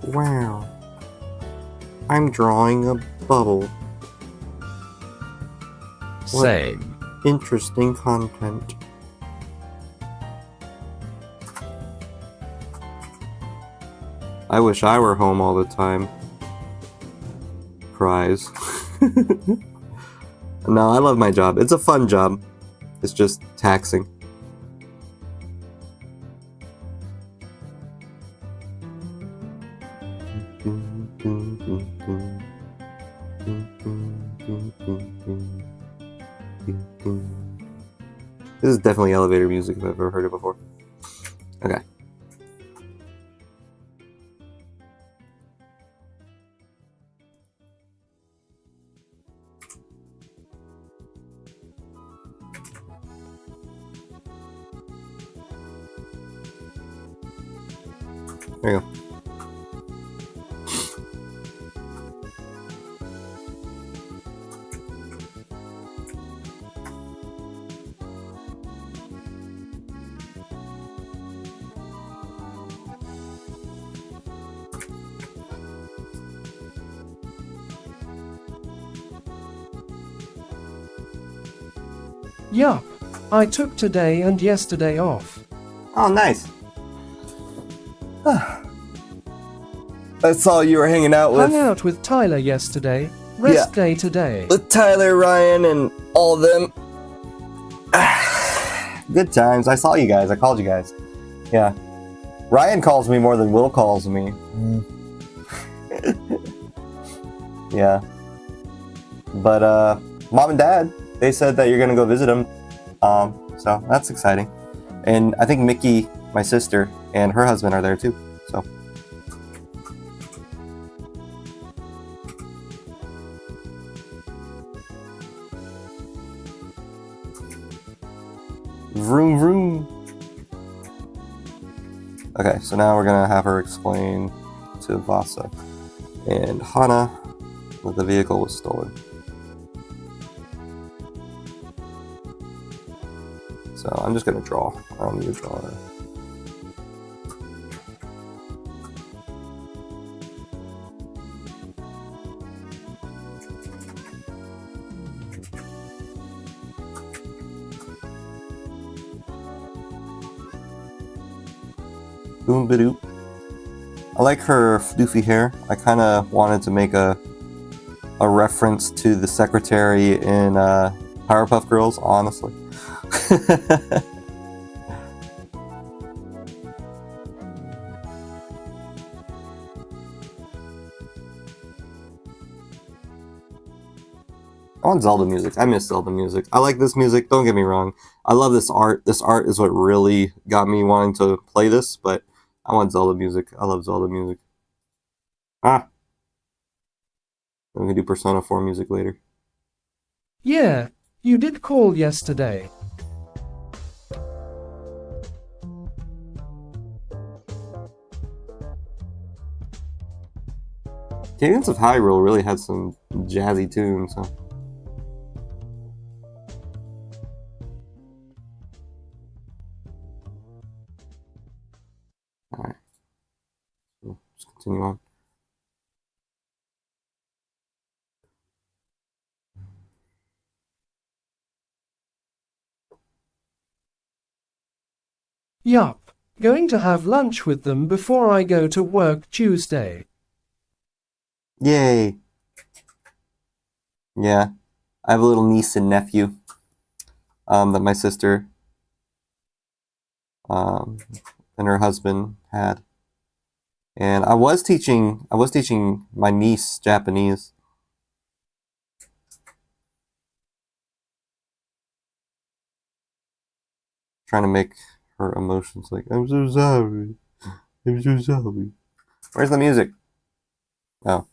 wow. I'm drawing a bubble. Same. Interesting content. I wish I were home all the time. Cries. No, I love my job. It's a fun job. It's just taxing. This is definitely elevator music if I've ever heard it before. Okay. There you go. Yup. I took today and yesterday off. Oh, nice. I saw you were hanging out Hung out with Tyler yesterday. Rest day today. with Tyler, Ryan, and all of them. Good times. I saw you guys. I called you guys. Yeah. Ryan calls me more than Will calls me. Yeah. But Mom and Dad, they said that you're gonna go visit them. So that's exciting. And I think Mickey, my sister, and her husband are there too. So vroom vroom. Okay, so now we're gonna have her explain to Vassa and Hana that the vehicle was stolen. So I'm just gonna draw. I don't need to draw it. Boom ba-doop. I like her floofy hair. I kind of wanted to make a reference to the secretary in Powerpuff Girls, honestly. I want Zelda music. I miss Zelda music. I like this music, don't get me wrong. I love this art. This art is what really got me wanting to play this, but I want Zelda music. I love Zelda music. Ah! I'm gonna do Persona 4 music later. Yeah, you did call yesterday. Cadence of Hyrule really had some jazzy tunes, huh? Alright. So just continue on. Yup. Going to have lunch with them before I go to work Tuesday. Yay! Yeah. I have a little niece and nephew that my sister and her husband had, and I was teaching my niece Japanese. Trying to make her emotions like, I'm so sorry. I'm so sorry. Where's the music? Oh.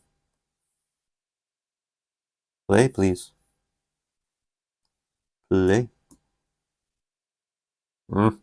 Play, please. Play. Mm.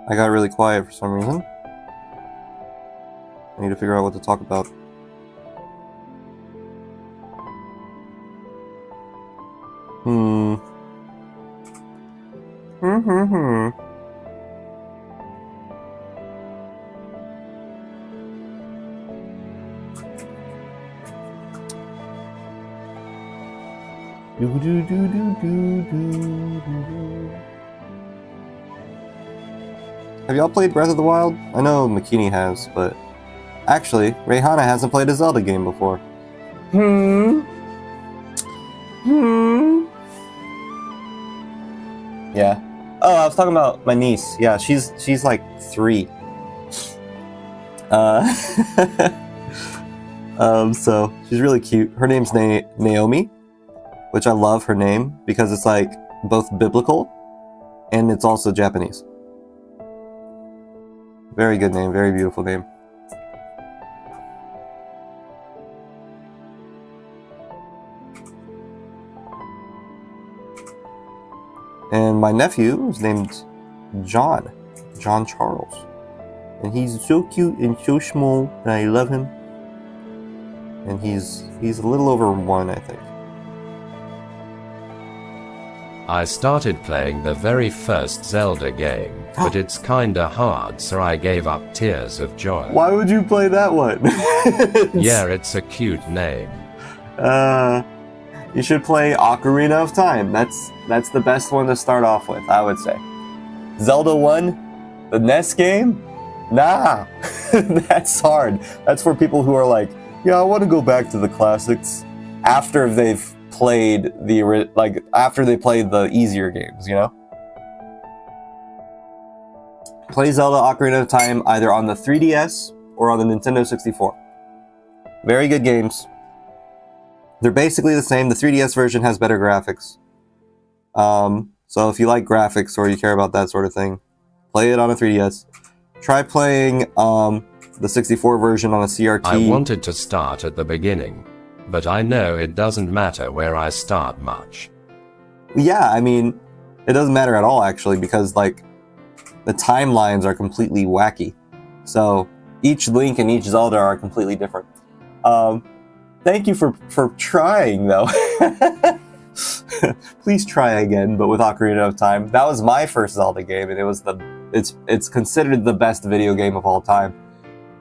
I got really quiet for some reason. I need to figure out what to talk about. Have y'all played Breath of the Wild? I know McKinney has, but actually, Hana hasn't played a Zelda game before. Yeah. Oh, I was talking about my niece. Yeah, she's like 3. So she's really cute. Her name's Naomi, which I love her name because it's like both biblical and it's also Japanese. Very good name, very beautiful name. And my nephew is named John Charles. And he's so cute and so small, and I love him. And he's a little over 1, I think. I started playing the very first Zelda game, but it's kinda hard, so I gave up Tears of Joy. Why would you play that one? Yeah, it's a cute name. You should play Ocarina of Time. That's the best one to start off with, I would say. Zelda 1, the NES game? Nah, that's hard. That's for people who are like, yeah, I want to go back to the classics after they've played after they played the easier games, you know? Play Zelda Ocarina of Time either on the 3DS or on the Nintendo 64. Very good games. They're basically the same. The 3DS version has better graphics. So if you like graphics or you care about that sort of thing, play it on a 3DS. Try playing the 64 version on a CRT. I wanted to start at the beginning, but I know it doesn't matter where I start much. Yeah, I mean, it doesn't matter at all actually, because like the timelines are completely wacky. So each Link and each Zelda are completely different. Thank you for trying though. Please try again, but with Ocarina of Time. That was my first Zelda game, and it's considered the best video game of all time.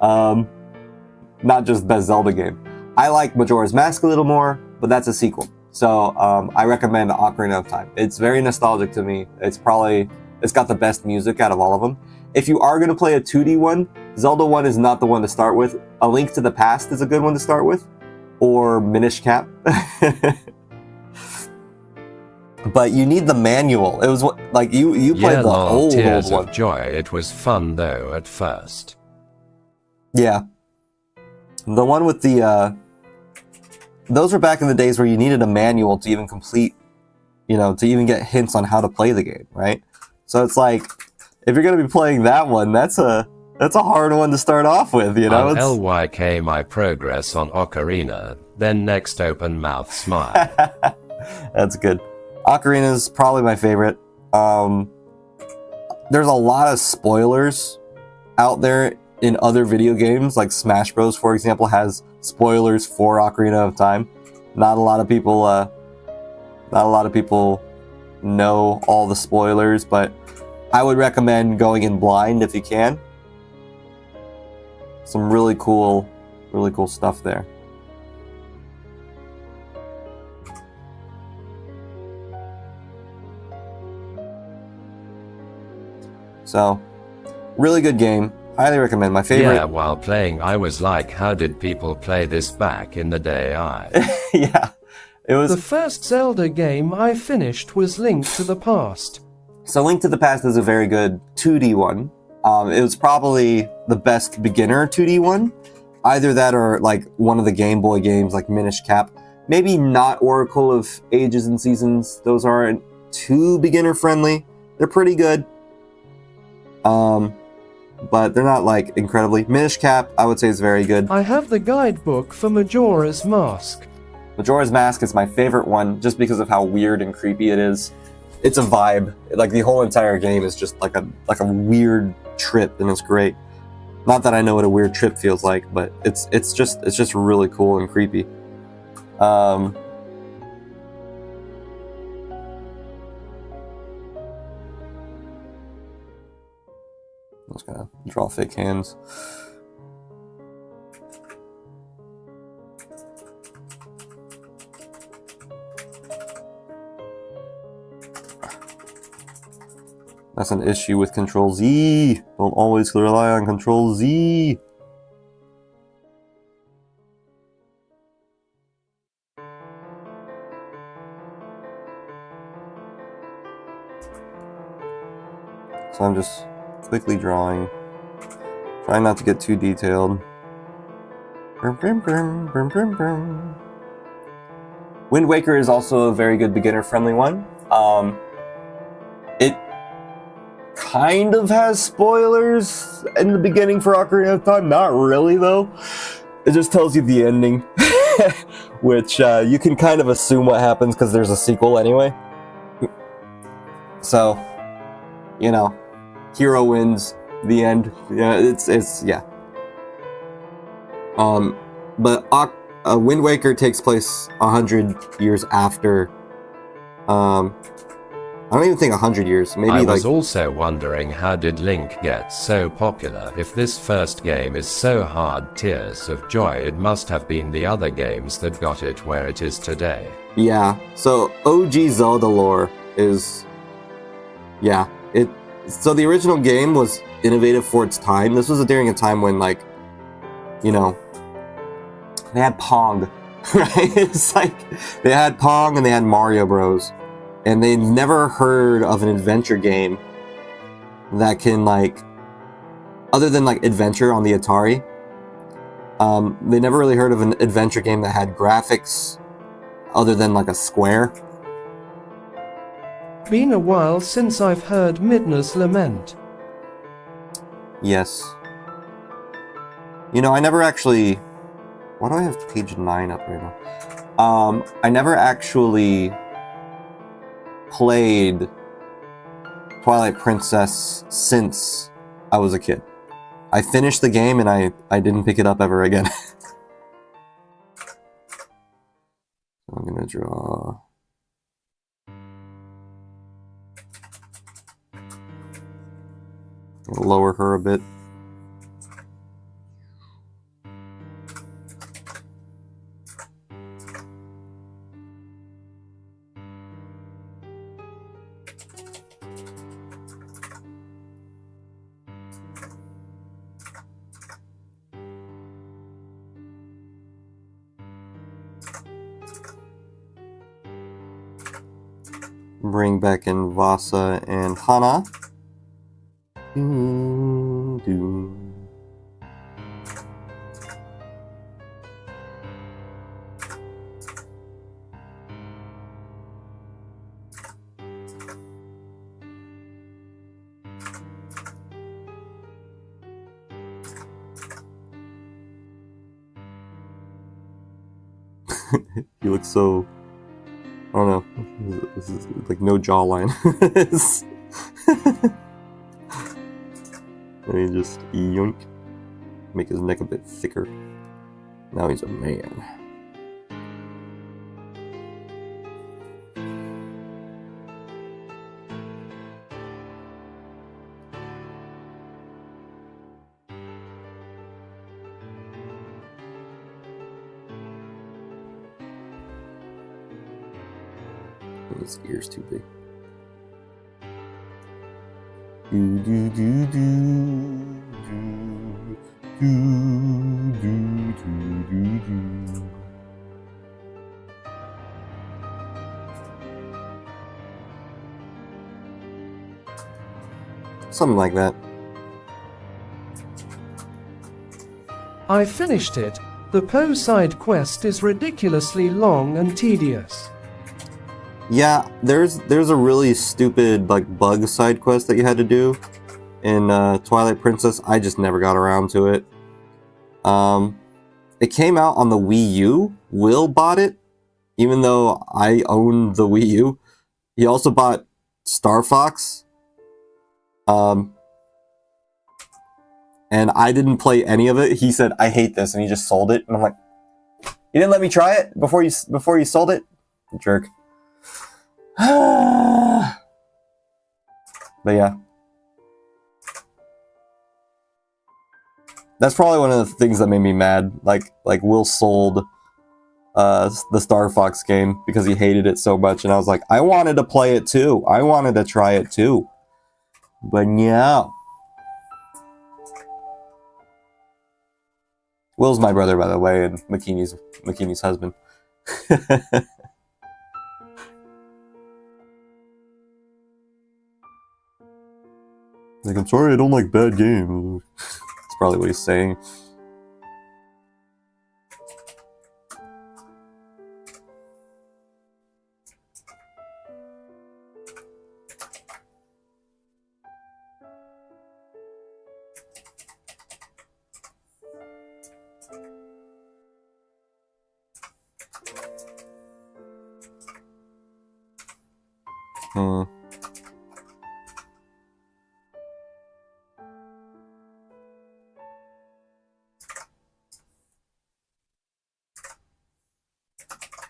Not just best Zelda game. I like Majora's Mask a little more, but that's a sequel. So I recommend Ocarina of Time. It's very nostalgic to me. It's got the best music out of all of them. If you are going to play a 2D one, Zelda 1 is not the one to start with. A Link to the Past is a good one to start with, or Minish Cap. But you need the manual. It was like you played the old Tears one. of Joy. It was fun though at first. Yeah, the one with the those were back in the days where you needed a manual to even complete, to even get hints on how to play the game, right? So it's like, if you're gonna be playing that one, that's a hard one to start off with, I'll LYK my progress on Ocarina, then next open mouth smile. That's good. Ocarina is probably my favorite. There's a lot of spoilers out there in other video games, like Smash Bros, for example, has spoilers for Ocarina of Time. Not a lot of people know all the spoilers, but I would recommend going in blind if you can. Some really cool stuff there. So, really good game. Highly recommend. My favorite. Yeah, while playing I was like, how did people play this back in the day? Yeah, it was. The first Zelda game I finished was Link to the Past. So Link to the Past is a very good 2D one. It was probably the best beginner 2D one. Either that or like one of the Game Boy games like Minish Cap. Maybe not Oracle of Ages and Seasons. Those aren't too beginner friendly. They're pretty good. But they're not like incredibly. Minish Cap, I would say, is very good. I have the guidebook for Majora's Mask. Majora's Mask is my favorite one just because of how weird and creepy it is. It's a vibe. Like the whole entire game is just like a weird trip, and it's great. Not that I know what a weird trip feels like, but it's just really cool and creepy. I'm just gonna draw fake hands. That's an issue with Control Z. Don't always rely on Control Z. So I'm just quickly drawing. Trying not to get too detailed. Wind Waker is also a very good beginner-friendly one. It kind of has spoilers in the beginning for Ocarina of Time. Not really, though. It just tells you the ending, which you can kind of assume what happens because there's a sequel anyway. So, hero wins, the end. Yeah, it's yeah. But Wind Waker takes place 100 years after. I don't even think 100 years. Maybe I like. was also wondering, how did Link get so popular? If this first game is so hard, Tears of Joy, it must have been the other games that got it where it is today. Yeah. So OG Zelda lore is. Yeah. So the original game was innovative for its time. This was during a time when, like, they had Pong, right? It's like they had Pong and they had Mario Bros. And they never heard of an adventure game that can, like, other than like Adventure on the Atari, they never really heard of an adventure game that had graphics other than like a square. Been a while since I've heard Midna's Lament. Yes. I never actually. Why do I have page 9 up right now? I never actually played Twilight Princess since I was a kid. I finished the game and I didn't pick it up ever again. I'm gonna draw. Lower her a bit. bring back in Vassa and Hana. He looks so, I don't know, this is like no jawline. Let me just yoink, make his neck a bit thicker. Now he's a man. His ear's too big. Do do do do do do do do do. Something like that. I finished it. The Poe side quest is ridiculously long and tedious. Yeah, there's a really stupid like bug side quest that you had to do in Twilight Princess. I just never got around to it. It came out on the Wii U. Will bought it, even though I own the Wii U. He also bought Star Fox. And I didn't play any of it. He said, "I hate this," and he just sold it. And I'm like, "You didn't let me try it before you sold it, jerk." But yeah, that's probably one of the things that made me mad. Like Will sold the Star Fox game because he hated it so much, and I was like, I wanted to play it too. I wanted to try it too. But yeah, Will's my brother, by the way, and McKinney's husband. Like, I'm sorry, I don't like bad games. That's probably what he's saying.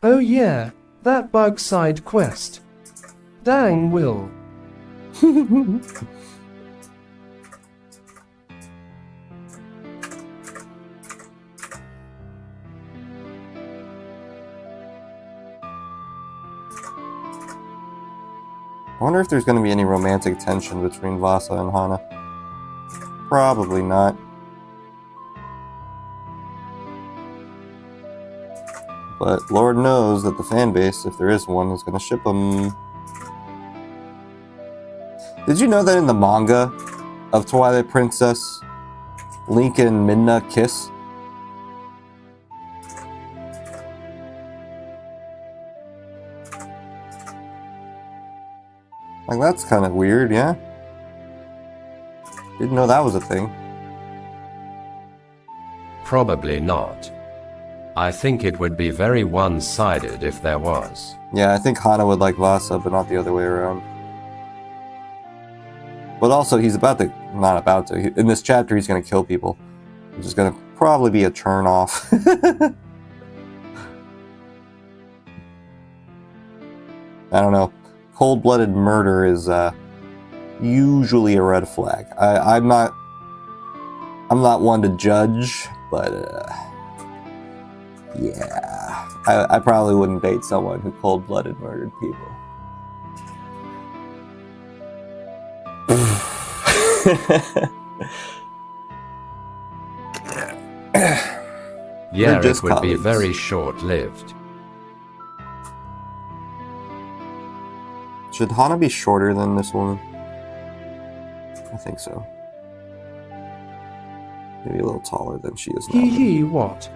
Oh yeah, that bug side quest. Dang, Will. I wonder if there's going to be any romantic tension between Vassa and Hana. Probably not. But Lord knows that the fan base, if there is one, is going to ship them. Did you know that in the manga of Twilight Princess, Link and Midna kiss? Like, that's kind of weird, yeah? Didn't know that was a thing. Probably not. I think it would be very one-sided if there was. Yeah, I think Hana would like Vassa, but not the other way around. But also, he's about to... Not about to. In this chapter, he's going to kill people. Which is going to probably be a turn-off. I don't know. Cold-blooded murder is usually a red flag. I'm not one to judge, but yeah, I probably wouldn't date someone who cold-blooded murdered people. Yeah, just it would be colleagues. very short-lived. Should Hana be shorter than this woman? I think so. Maybe a little taller than she is now. Hee what?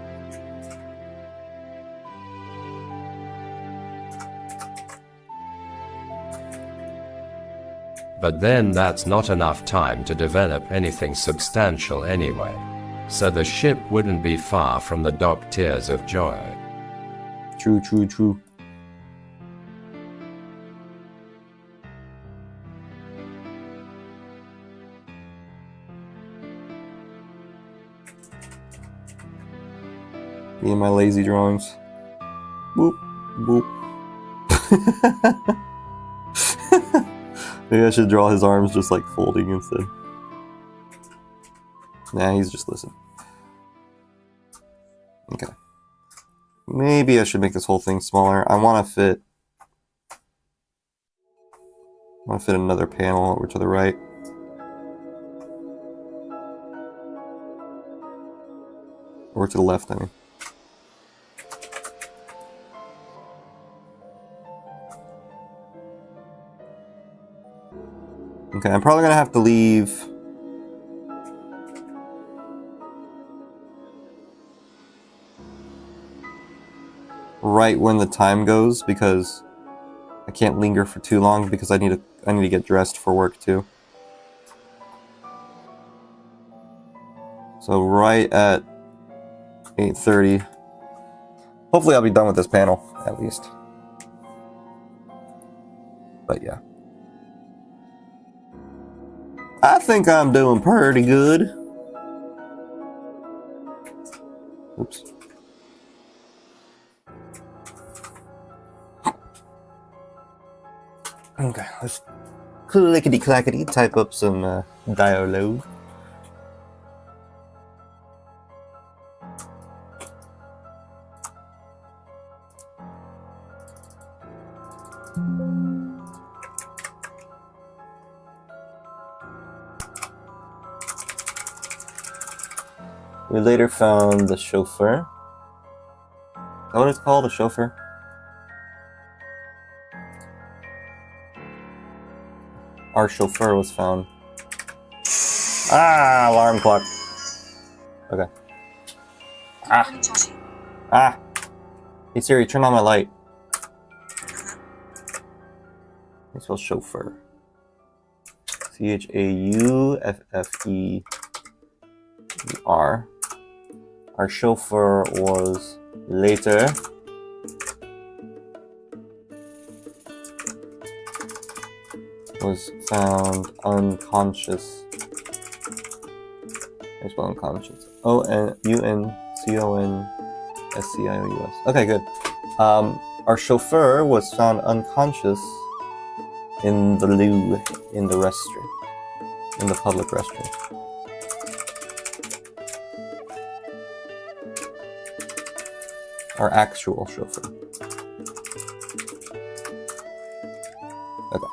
But then that's not enough time to develop anything substantial anyway. So the ship wouldn't be far from the docked tears of joy. True, true, true. Me and my lazy drawings. Boop, boop. Maybe I should draw his arms just like folding instead. Nah, he's just listening. Okay. Maybe I should make this whole thing smaller. I want to fit another panel over to the right. Or to the left, I mean. Okay, I'm probably gonna have to leave right when the time goes, because I can't linger for too long because I need to get dressed for work too. So right at 8:30. Hopefully I'll be done with this panel at least. But yeah. I think I'm doing pretty good. Oops. Okay, let's clickety-clackety type up some dialogue. We later found the chauffeur. Is that what it's called, a chauffeur? Our chauffeur was found. Ah, alarm clock. Okay. Ah. Hey Siri, turn on my light. It spells chauffeur. CHAUFFER. Our chauffeur was later found unconscious. I spell unconscious. UNCONSCIOUS. Okay, good. Our chauffeur was found unconscious in the loo, in the restroom, in the public restroom. Our actual chauffeur. Okay.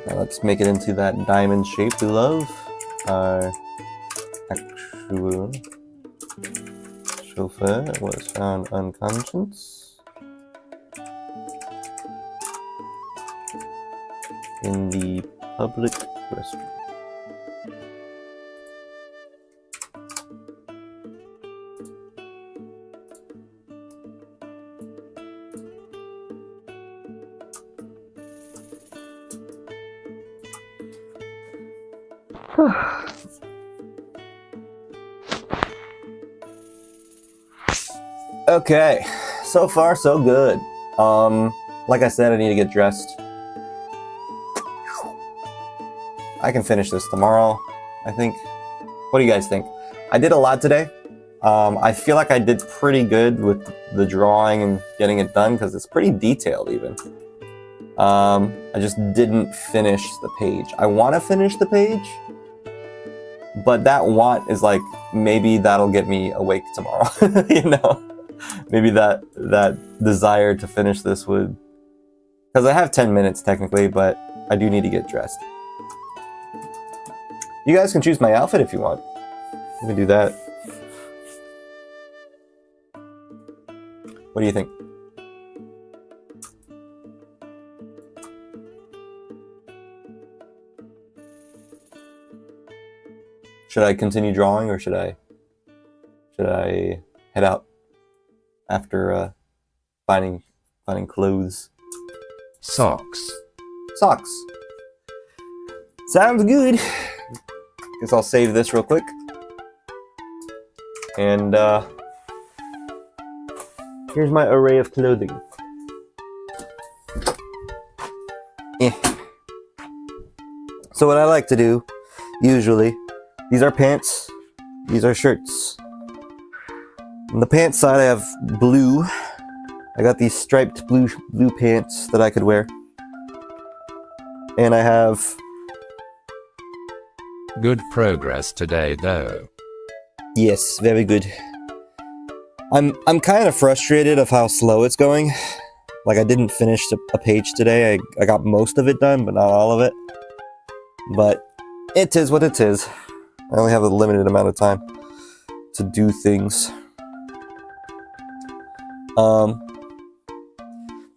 Now let's make it into that diamond shape we love. Our actual chauffeur was found unconscious in the public restroom. Okay, so far so good. Like I said, I need to get dressed. I can finish this tomorrow, I think. What do you guys think? I did a lot today. I feel like I did pretty good with the drawing and getting it done because it's pretty detailed even. I just didn't finish the page. I want to finish the page, but that want is like, maybe that'll get me awake tomorrow, you know? Maybe that desire to finish this would, because I have 10 minutes technically, but I do need to get dressed. You guys can choose my outfit if you want. We can do that. What do you think? Should I continue drawing, or should I head out after finding clothes? Socks. Socks. Sounds good. Guess I'll save this real quick. And here's my array of clothing. So what I like to do, usually, these are pants, these are shirts. On the pants side I have blue. I got these striped blue pants that I could wear. And I have... Good progress today though. Yes, very good. I'm kind of frustrated of how slow it's going. Like, I didn't finish a page today. I got most of it done, but not all of it. But it is what it is. I only have a limited amount of time to do things.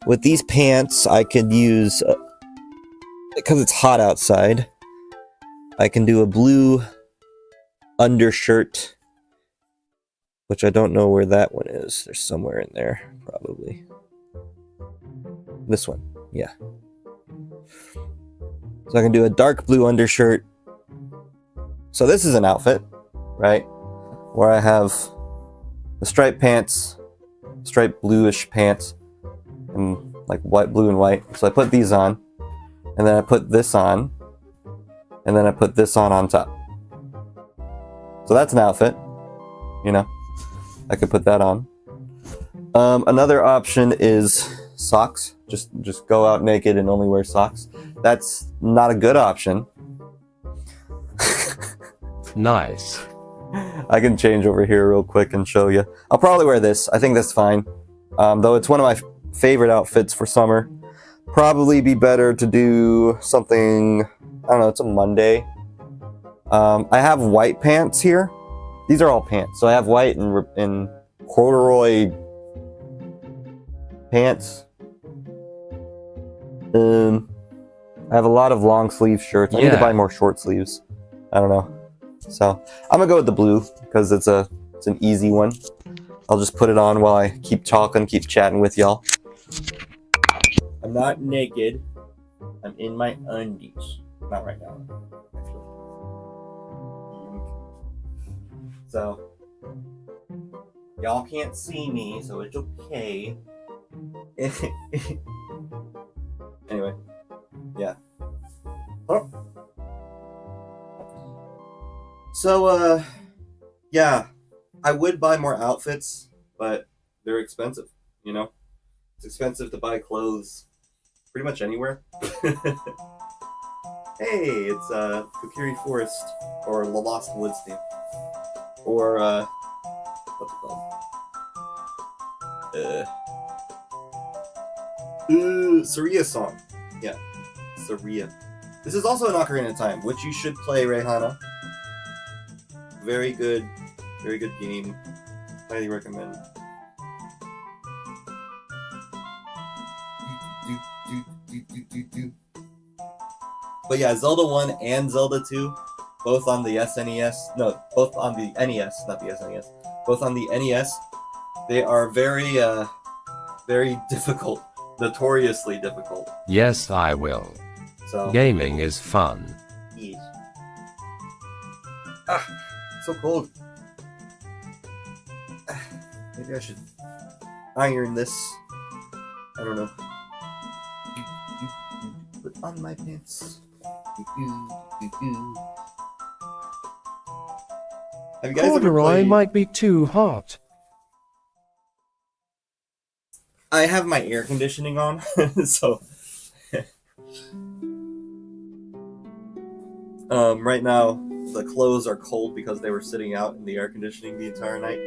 With these pants, I could use, because it's hot outside, I can do a blue undershirt, which I don't know where that one is. There's somewhere in there, probably. This one, yeah. So I can do a dark blue undershirt. So this is an outfit, right? Where I have the striped pants, striped bluish pants, and like white, blue and white. So I put these on, and then I put this on, and then I put this on top. So that's an outfit, you know. I could put that on. Another option is socks. Just go out naked and only wear socks. That's not a good option. Nice. I can change over here real quick and show you. I'll probably wear this. I think that's fine. Though it's one of my favorite outfits for summer. Probably be better to do something, I don't know, it's a Monday. I have white pants here. These are all pants. So I have white and corduroy pants. I have a lot of long sleeve shirts. I need to buy more short sleeves. I don't know. So I'm gonna go with the blue because it's an easy one. I'll just put it on while I keep talking, keep chatting with y'all. I'm not naked. I'm in my undies. Not right now, actually. So y'all can't see me, so it's okay. Anyway, yeah. Oh. So, yeah, I would buy more outfits, but they're expensive, you know? It's expensive to buy clothes pretty much anywhere. Hey, it's Kokiri Forest, or the Lost Woods theme. Or, what's it called? Saria song. Yeah, Saria. This is also an Ocarina of Time, which you should play, Rehana. Very good game. Highly recommend. But yeah, Zelda 1 and Zelda 2, both on the SNES. No, both on the NES, not the SNES. Both on the NES. They are very, very difficult. Notoriously difficult. Yes, I will. So Gaming is fun. yes. Ah, so cold. Maybe I should iron this. I don't know. Put on my pants. Have you guys ever Corduroy played... might be too hot. I have my air conditioning on, so right now the clothes are cold because they were sitting out in the air conditioning the entire night.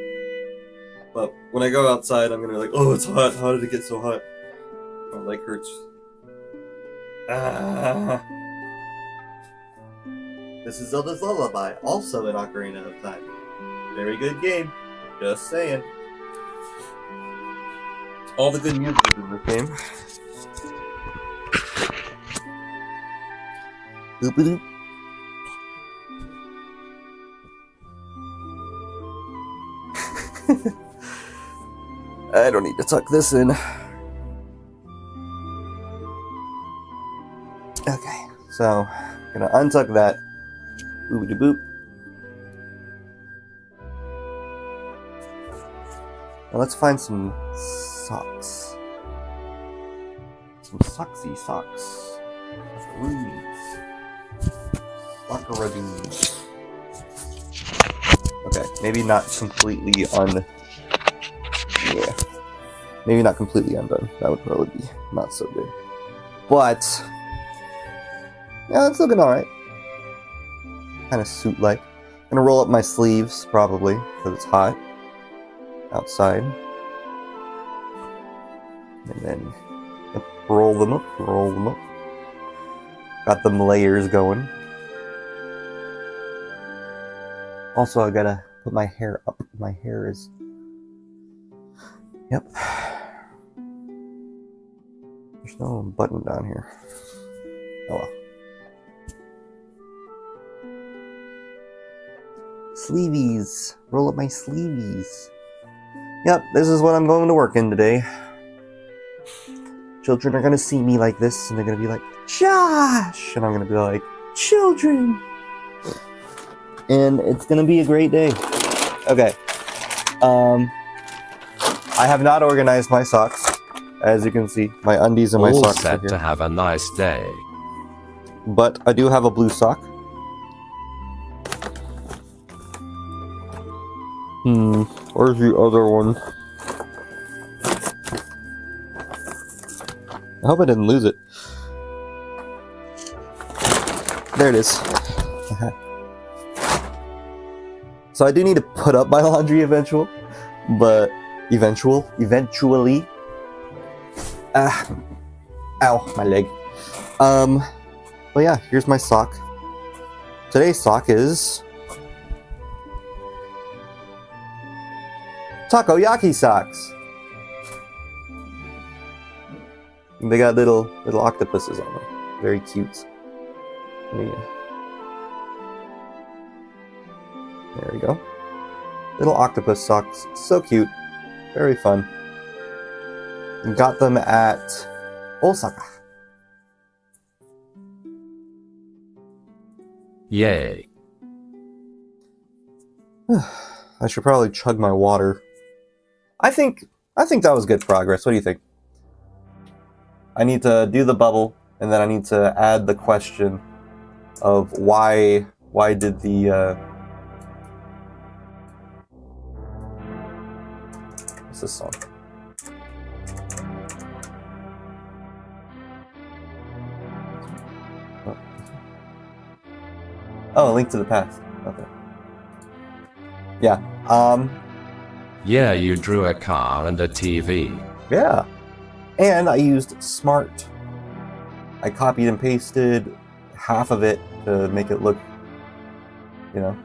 But when I go outside, I'm gonna be like, oh, it's hot. How did it get so hot? My leg hurts. Ah. This is Zelda's Lullaby, also an Ocarina of Time. Very good game. Just saying. All the good music is in this game. Boop-a-doop. I don't need to tuck this in. Okay, so I'm gonna untuck that. Boopity boop. Now let's find some socks. Some socksy socks. Sockaroonies. Sockaroonies. Okay, maybe not completely yeah. Maybe not completely undone. That would probably be not so good. But yeah, it's looking alright. Kind of suit-like. Gonna roll up my sleeves, probably, because it's hot outside. And then roll them up, roll them up. Got them layers going. Also, I gotta put my hair up. My hair is... Yep. There's no button down here. Oh well. Sleevies. Roll up my sleevies. Yep, this is what I'm going to work in today. Children are gonna see me like this, and they're gonna be like, Josh! And I'm gonna be like, children! And it's gonna be a great day. Okay. I have not organized my socks. As you can see, my undies and my All socks are set here. to have a nice day. But I do have a blue sock. Where's the other one? I hope I didn't lose it. There it is. So I do need to put up my laundry eventually. Ow, my leg. But yeah, here's my sock. Today's sock is takoyaki socks. They got little octopuses on them. Very cute. Yeah. There we go. Little octopus socks. So cute. Very fun. Got them at Osaka. Yay. I should probably chug my water. I think that was good progress. What do you think? I need to do the bubble, and then I need to add the question of why did the what's this song? Oh, A Link to the Past. Okay. Yeah. Yeah, you drew a car and a TV. Yeah. And I used Smart. I copied and pasted half of it to make it look, you know,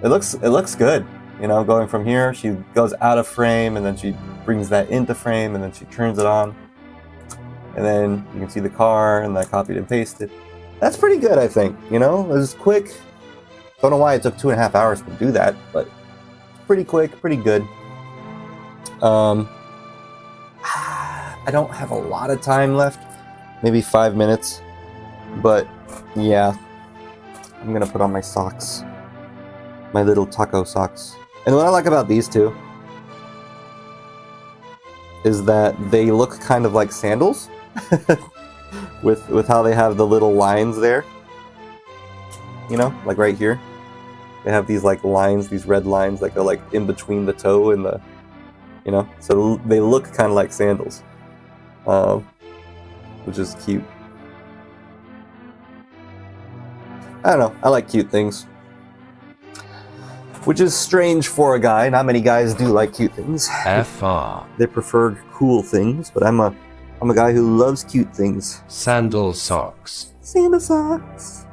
it looks good. You know, going from here, she goes out of frame, and then she brings that into frame, and then she turns it on. And then you can see the car, and I copied and pasted. That's pretty good, I think. You know, it was quick. Don't know why it took 2.5 hours to do that, but pretty quick, pretty good. I don't have a lot of time left, maybe 5 minutes, but yeah, I'm gonna put on my socks, my little taco socks. And what I like about these two is that they look kind of like sandals, with how they have the little lines there. You know, like right here, they have these like lines, these red lines that go like in between the toe and the, you know, so they look kind of like sandals, which is cute. I don't know, I like cute things, which is strange for a guy. Not many guys do like cute things. FR. They prefer cool things, but I'm a guy who loves cute things. Sandal socks. Sandal socks.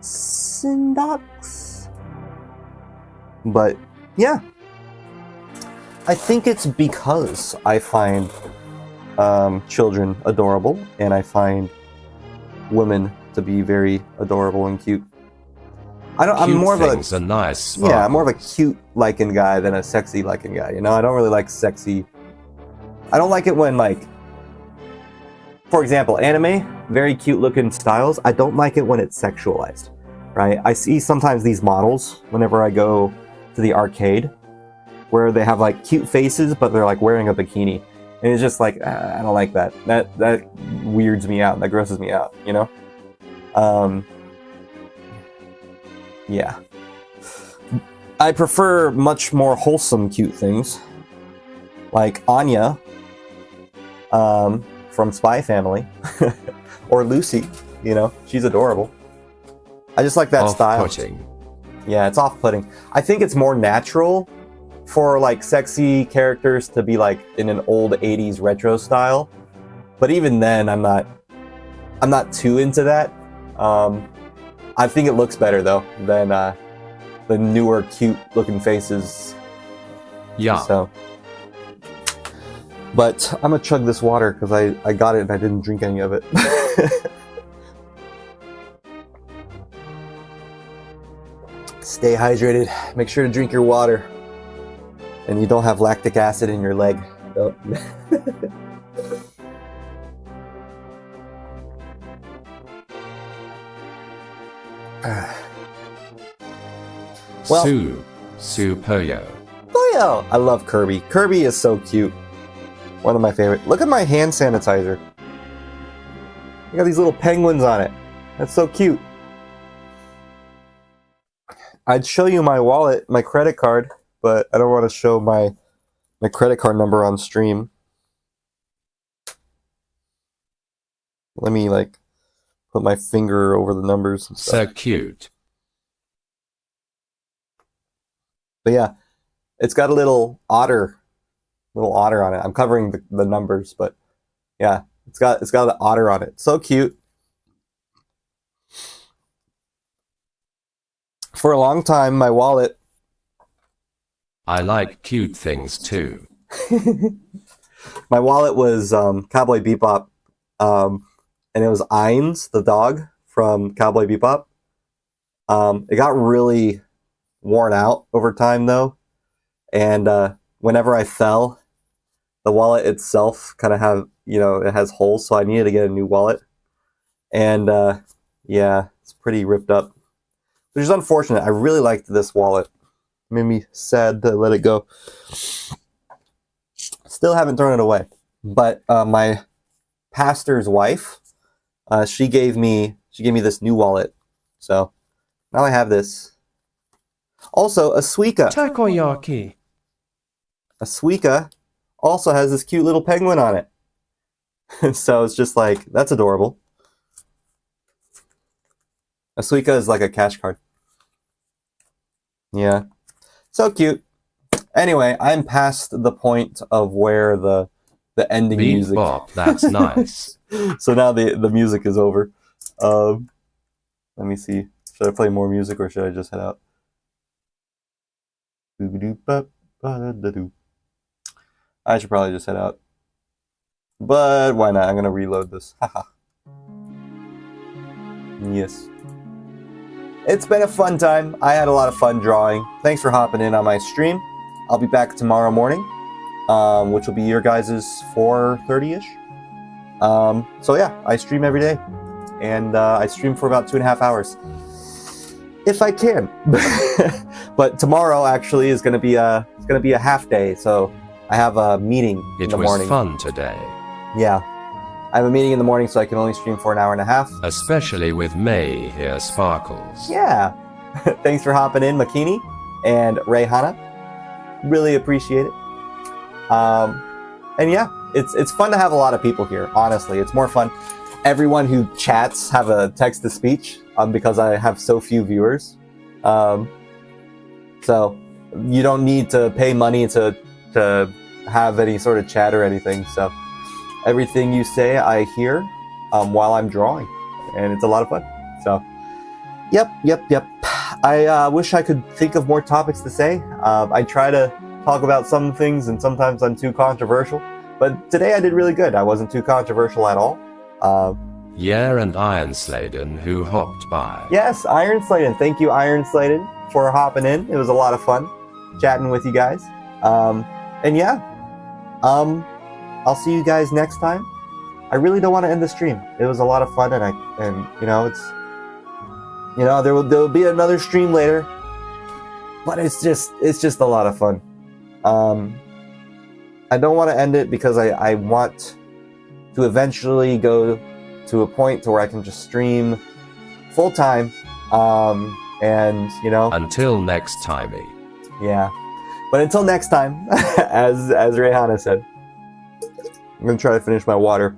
Sindocs. But yeah, I think it's because I find children adorable, and I find women to be very adorable and cute. I'm more of a things are nice. yeah, I'm more of a cute lichen guy than a sexy lichen guy. You know, I don't really like sexy. I don't like it when, like, for example, anime, very cute looking styles. I don't like it when it's sexualized, right? I see sometimes these models whenever I go to the arcade where they have like cute faces, but they're like wearing a bikini. And it's just like, I don't like that. That weirds me out. That grosses me out, you know? Yeah. I prefer much more wholesome cute things. Like Anya, from Spy Family. Or Lucy, you know? She's adorable. I just like that style. Off-putting. Yeah, it's off-putting. I think it's more natural for like sexy characters to be like in an old 80s retro style. But even then, I'm not too into that. I think it looks better though than the newer cute looking faces. Yeah. So, but I'm gonna chug this water because I got it and I didn't drink any of it. Stay hydrated. Make sure to drink your water. And you don't have lactic acid in your leg. Don't. Well, Poyo. Poyo! I love Kirby. Kirby is so cute. One of my favorite. Look at my hand sanitizer. I got these little penguins on it. That's so cute. I'd show you my wallet, my credit card, but I don't want to show my credit card number on stream. Let me like put my finger over the numbers and stuff. So cute. But yeah, it's got a little otter on it. I'm covering the numbers, but yeah, it's got an otter on it. So cute. For a long time, my wallet. I like cute things too. My wallet was Cowboy Bebop, and it was Ainz, the dog from Cowboy Bebop. It got really worn out over time though, and whenever I fell, the wallet itself kind of it has holes, so I needed to get a new wallet. And yeah, it's pretty ripped up, which is unfortunate. I really liked this wallet. It made me sad to let it go. Still haven't thrown it away. But my pastor's wife, she gave me this new wallet. So now I have this. Also, a Suica. Takoyaki. A Suica also has this cute little penguin on it. So it's just like, that's adorable. A Suica is like a cash card. Yeah. So cute. Anyway, I'm past the point of where the ending Beat music. bop, that's nice. So now the music is over. Let me see. Should I play more music or should I just head out? I should probably just head out. But why not? I'm gonna reload this. Haha. Yes. It's been a fun time. I had a lot of fun drawing. Thanks for hopping in on my stream. I'll be back tomorrow morning, which will be your guys' 4:30ish. So yeah, I stream every day, and I stream for about 2.5 hours, if I can. But tomorrow actually is gonna be a half day, so I have a meeting in the morning. It was fun today. Yeah, I have a meeting in the morning, so I can only stream for an hour and a half. Especially with May here, Sparkles. Yeah. Thanks for hopping in, Makini and Rayhana. Really appreciate it. And yeah, it's fun to have a lot of people here. Honestly, it's more fun. Everyone who chats have a text to speech because I have so few viewers. So you don't need to pay money to have any sort of chat or anything. So everything you say, I hear while I'm drawing, and it's a lot of fun. So, yep. I wish I could think of more topics to say. I try to talk about some things, and sometimes I'm too controversial. But today I did really good. I wasn't too controversial at all. Yeah, and Iron Sladen who hopped by. Yes, Iron Sladen. Thank you, Iron Sladen, for hopping in. It was a lot of fun chatting with you guys. And yeah, I'll see you guys next time. I really don't want to end the stream. It was a lot of fun, and you know, there will be another stream later, but it's just a lot of fun. I don't want to end it because I want to eventually go to a point to where I can just stream full time. And you know, Until next time. yeah. But until next time, as Rihanna said, I'm gonna try to finish my water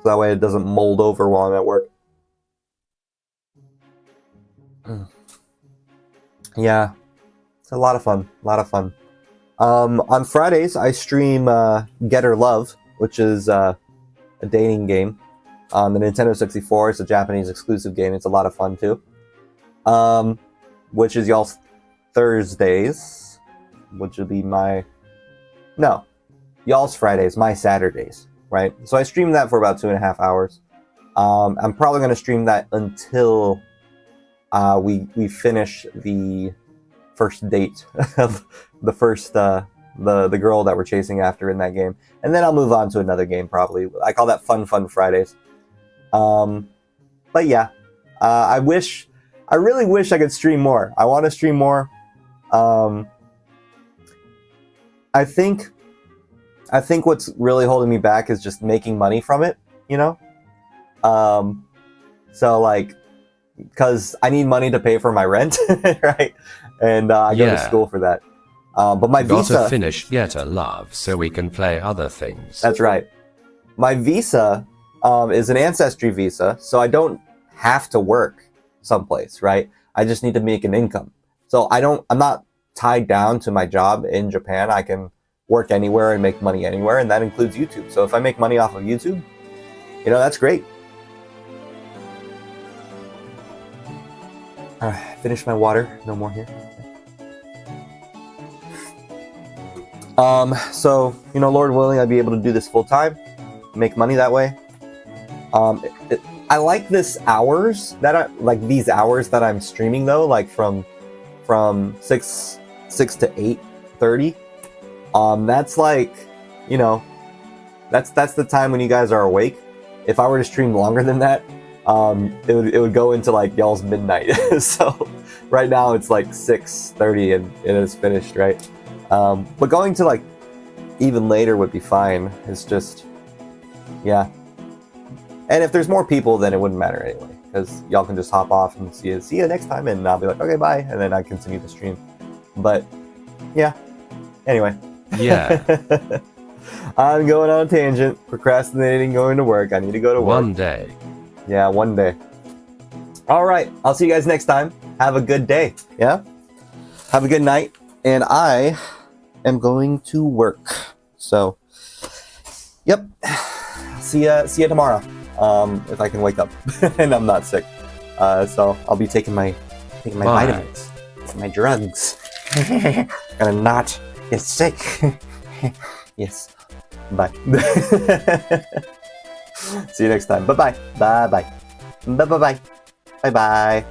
so that way it doesn't mold over while I'm at work. Yeah, it's a lot of fun. On Fridays, I stream Get or Love, which is a dating game on the Nintendo 64. It's a Japanese exclusive game. It's a lot of fun too. Which is y'all's Thursdays, which would be y'all's Fridays, my Saturdays, right? So I stream that for about 2.5 hours. I'm probably going to stream that until we finish the first date of the first the girl that we're chasing after in that game, and then I'll move on to another game probably. I call that Fun Fridays. But yeah, I really wish I could stream more. I want to stream more. I think what's really holding me back is just making money from it, you know? So like, because I need money to pay for my rent, right? And I go to school for that. But my visa... Gotta finish Get a Love so we can play other things. That's right. My visa is an ancestry visa, so I don't have to work someplace, right? I just need to make an income. So I'm not tied down to my job in Japan. I can work anywhere and make money anywhere, and that includes YouTube. So if I make money off of YouTube, you know, that's great. All right, finish my water. No more here. So, you know, Lord willing, I'd be able to do this full time, make money that way. I like these hours that I'm streaming though, like from 6 to 8:30. That's like, you know, that's the time when you guys are awake. If I were to stream longer than that, it would go into like y'all's midnight. So right now it's like 6:30 and it is finished, right? But going to like even later would be fine. It's just, yeah. And if there's more people, then it wouldn't matter anyway, because y'all can just hop off and see you next time, and I'll be like, okay, bye, and then I continue the stream. But yeah, anyway. Yeah. I'm going on a tangent, procrastinating, going to work. I need to go to work. One day. Yeah, one day. All right, I'll see you guys next time. Have a good day. Yeah? Have a good night. And I am going to work. So, yep. See ya tomorrow. If I can wake up and I'm not sick. So I'll be taking my vitamins, my drugs. Gonna not get sick. Yes. Bye. See you next time. Bye-bye. Bye-bye. Bye-bye. Bye-bye.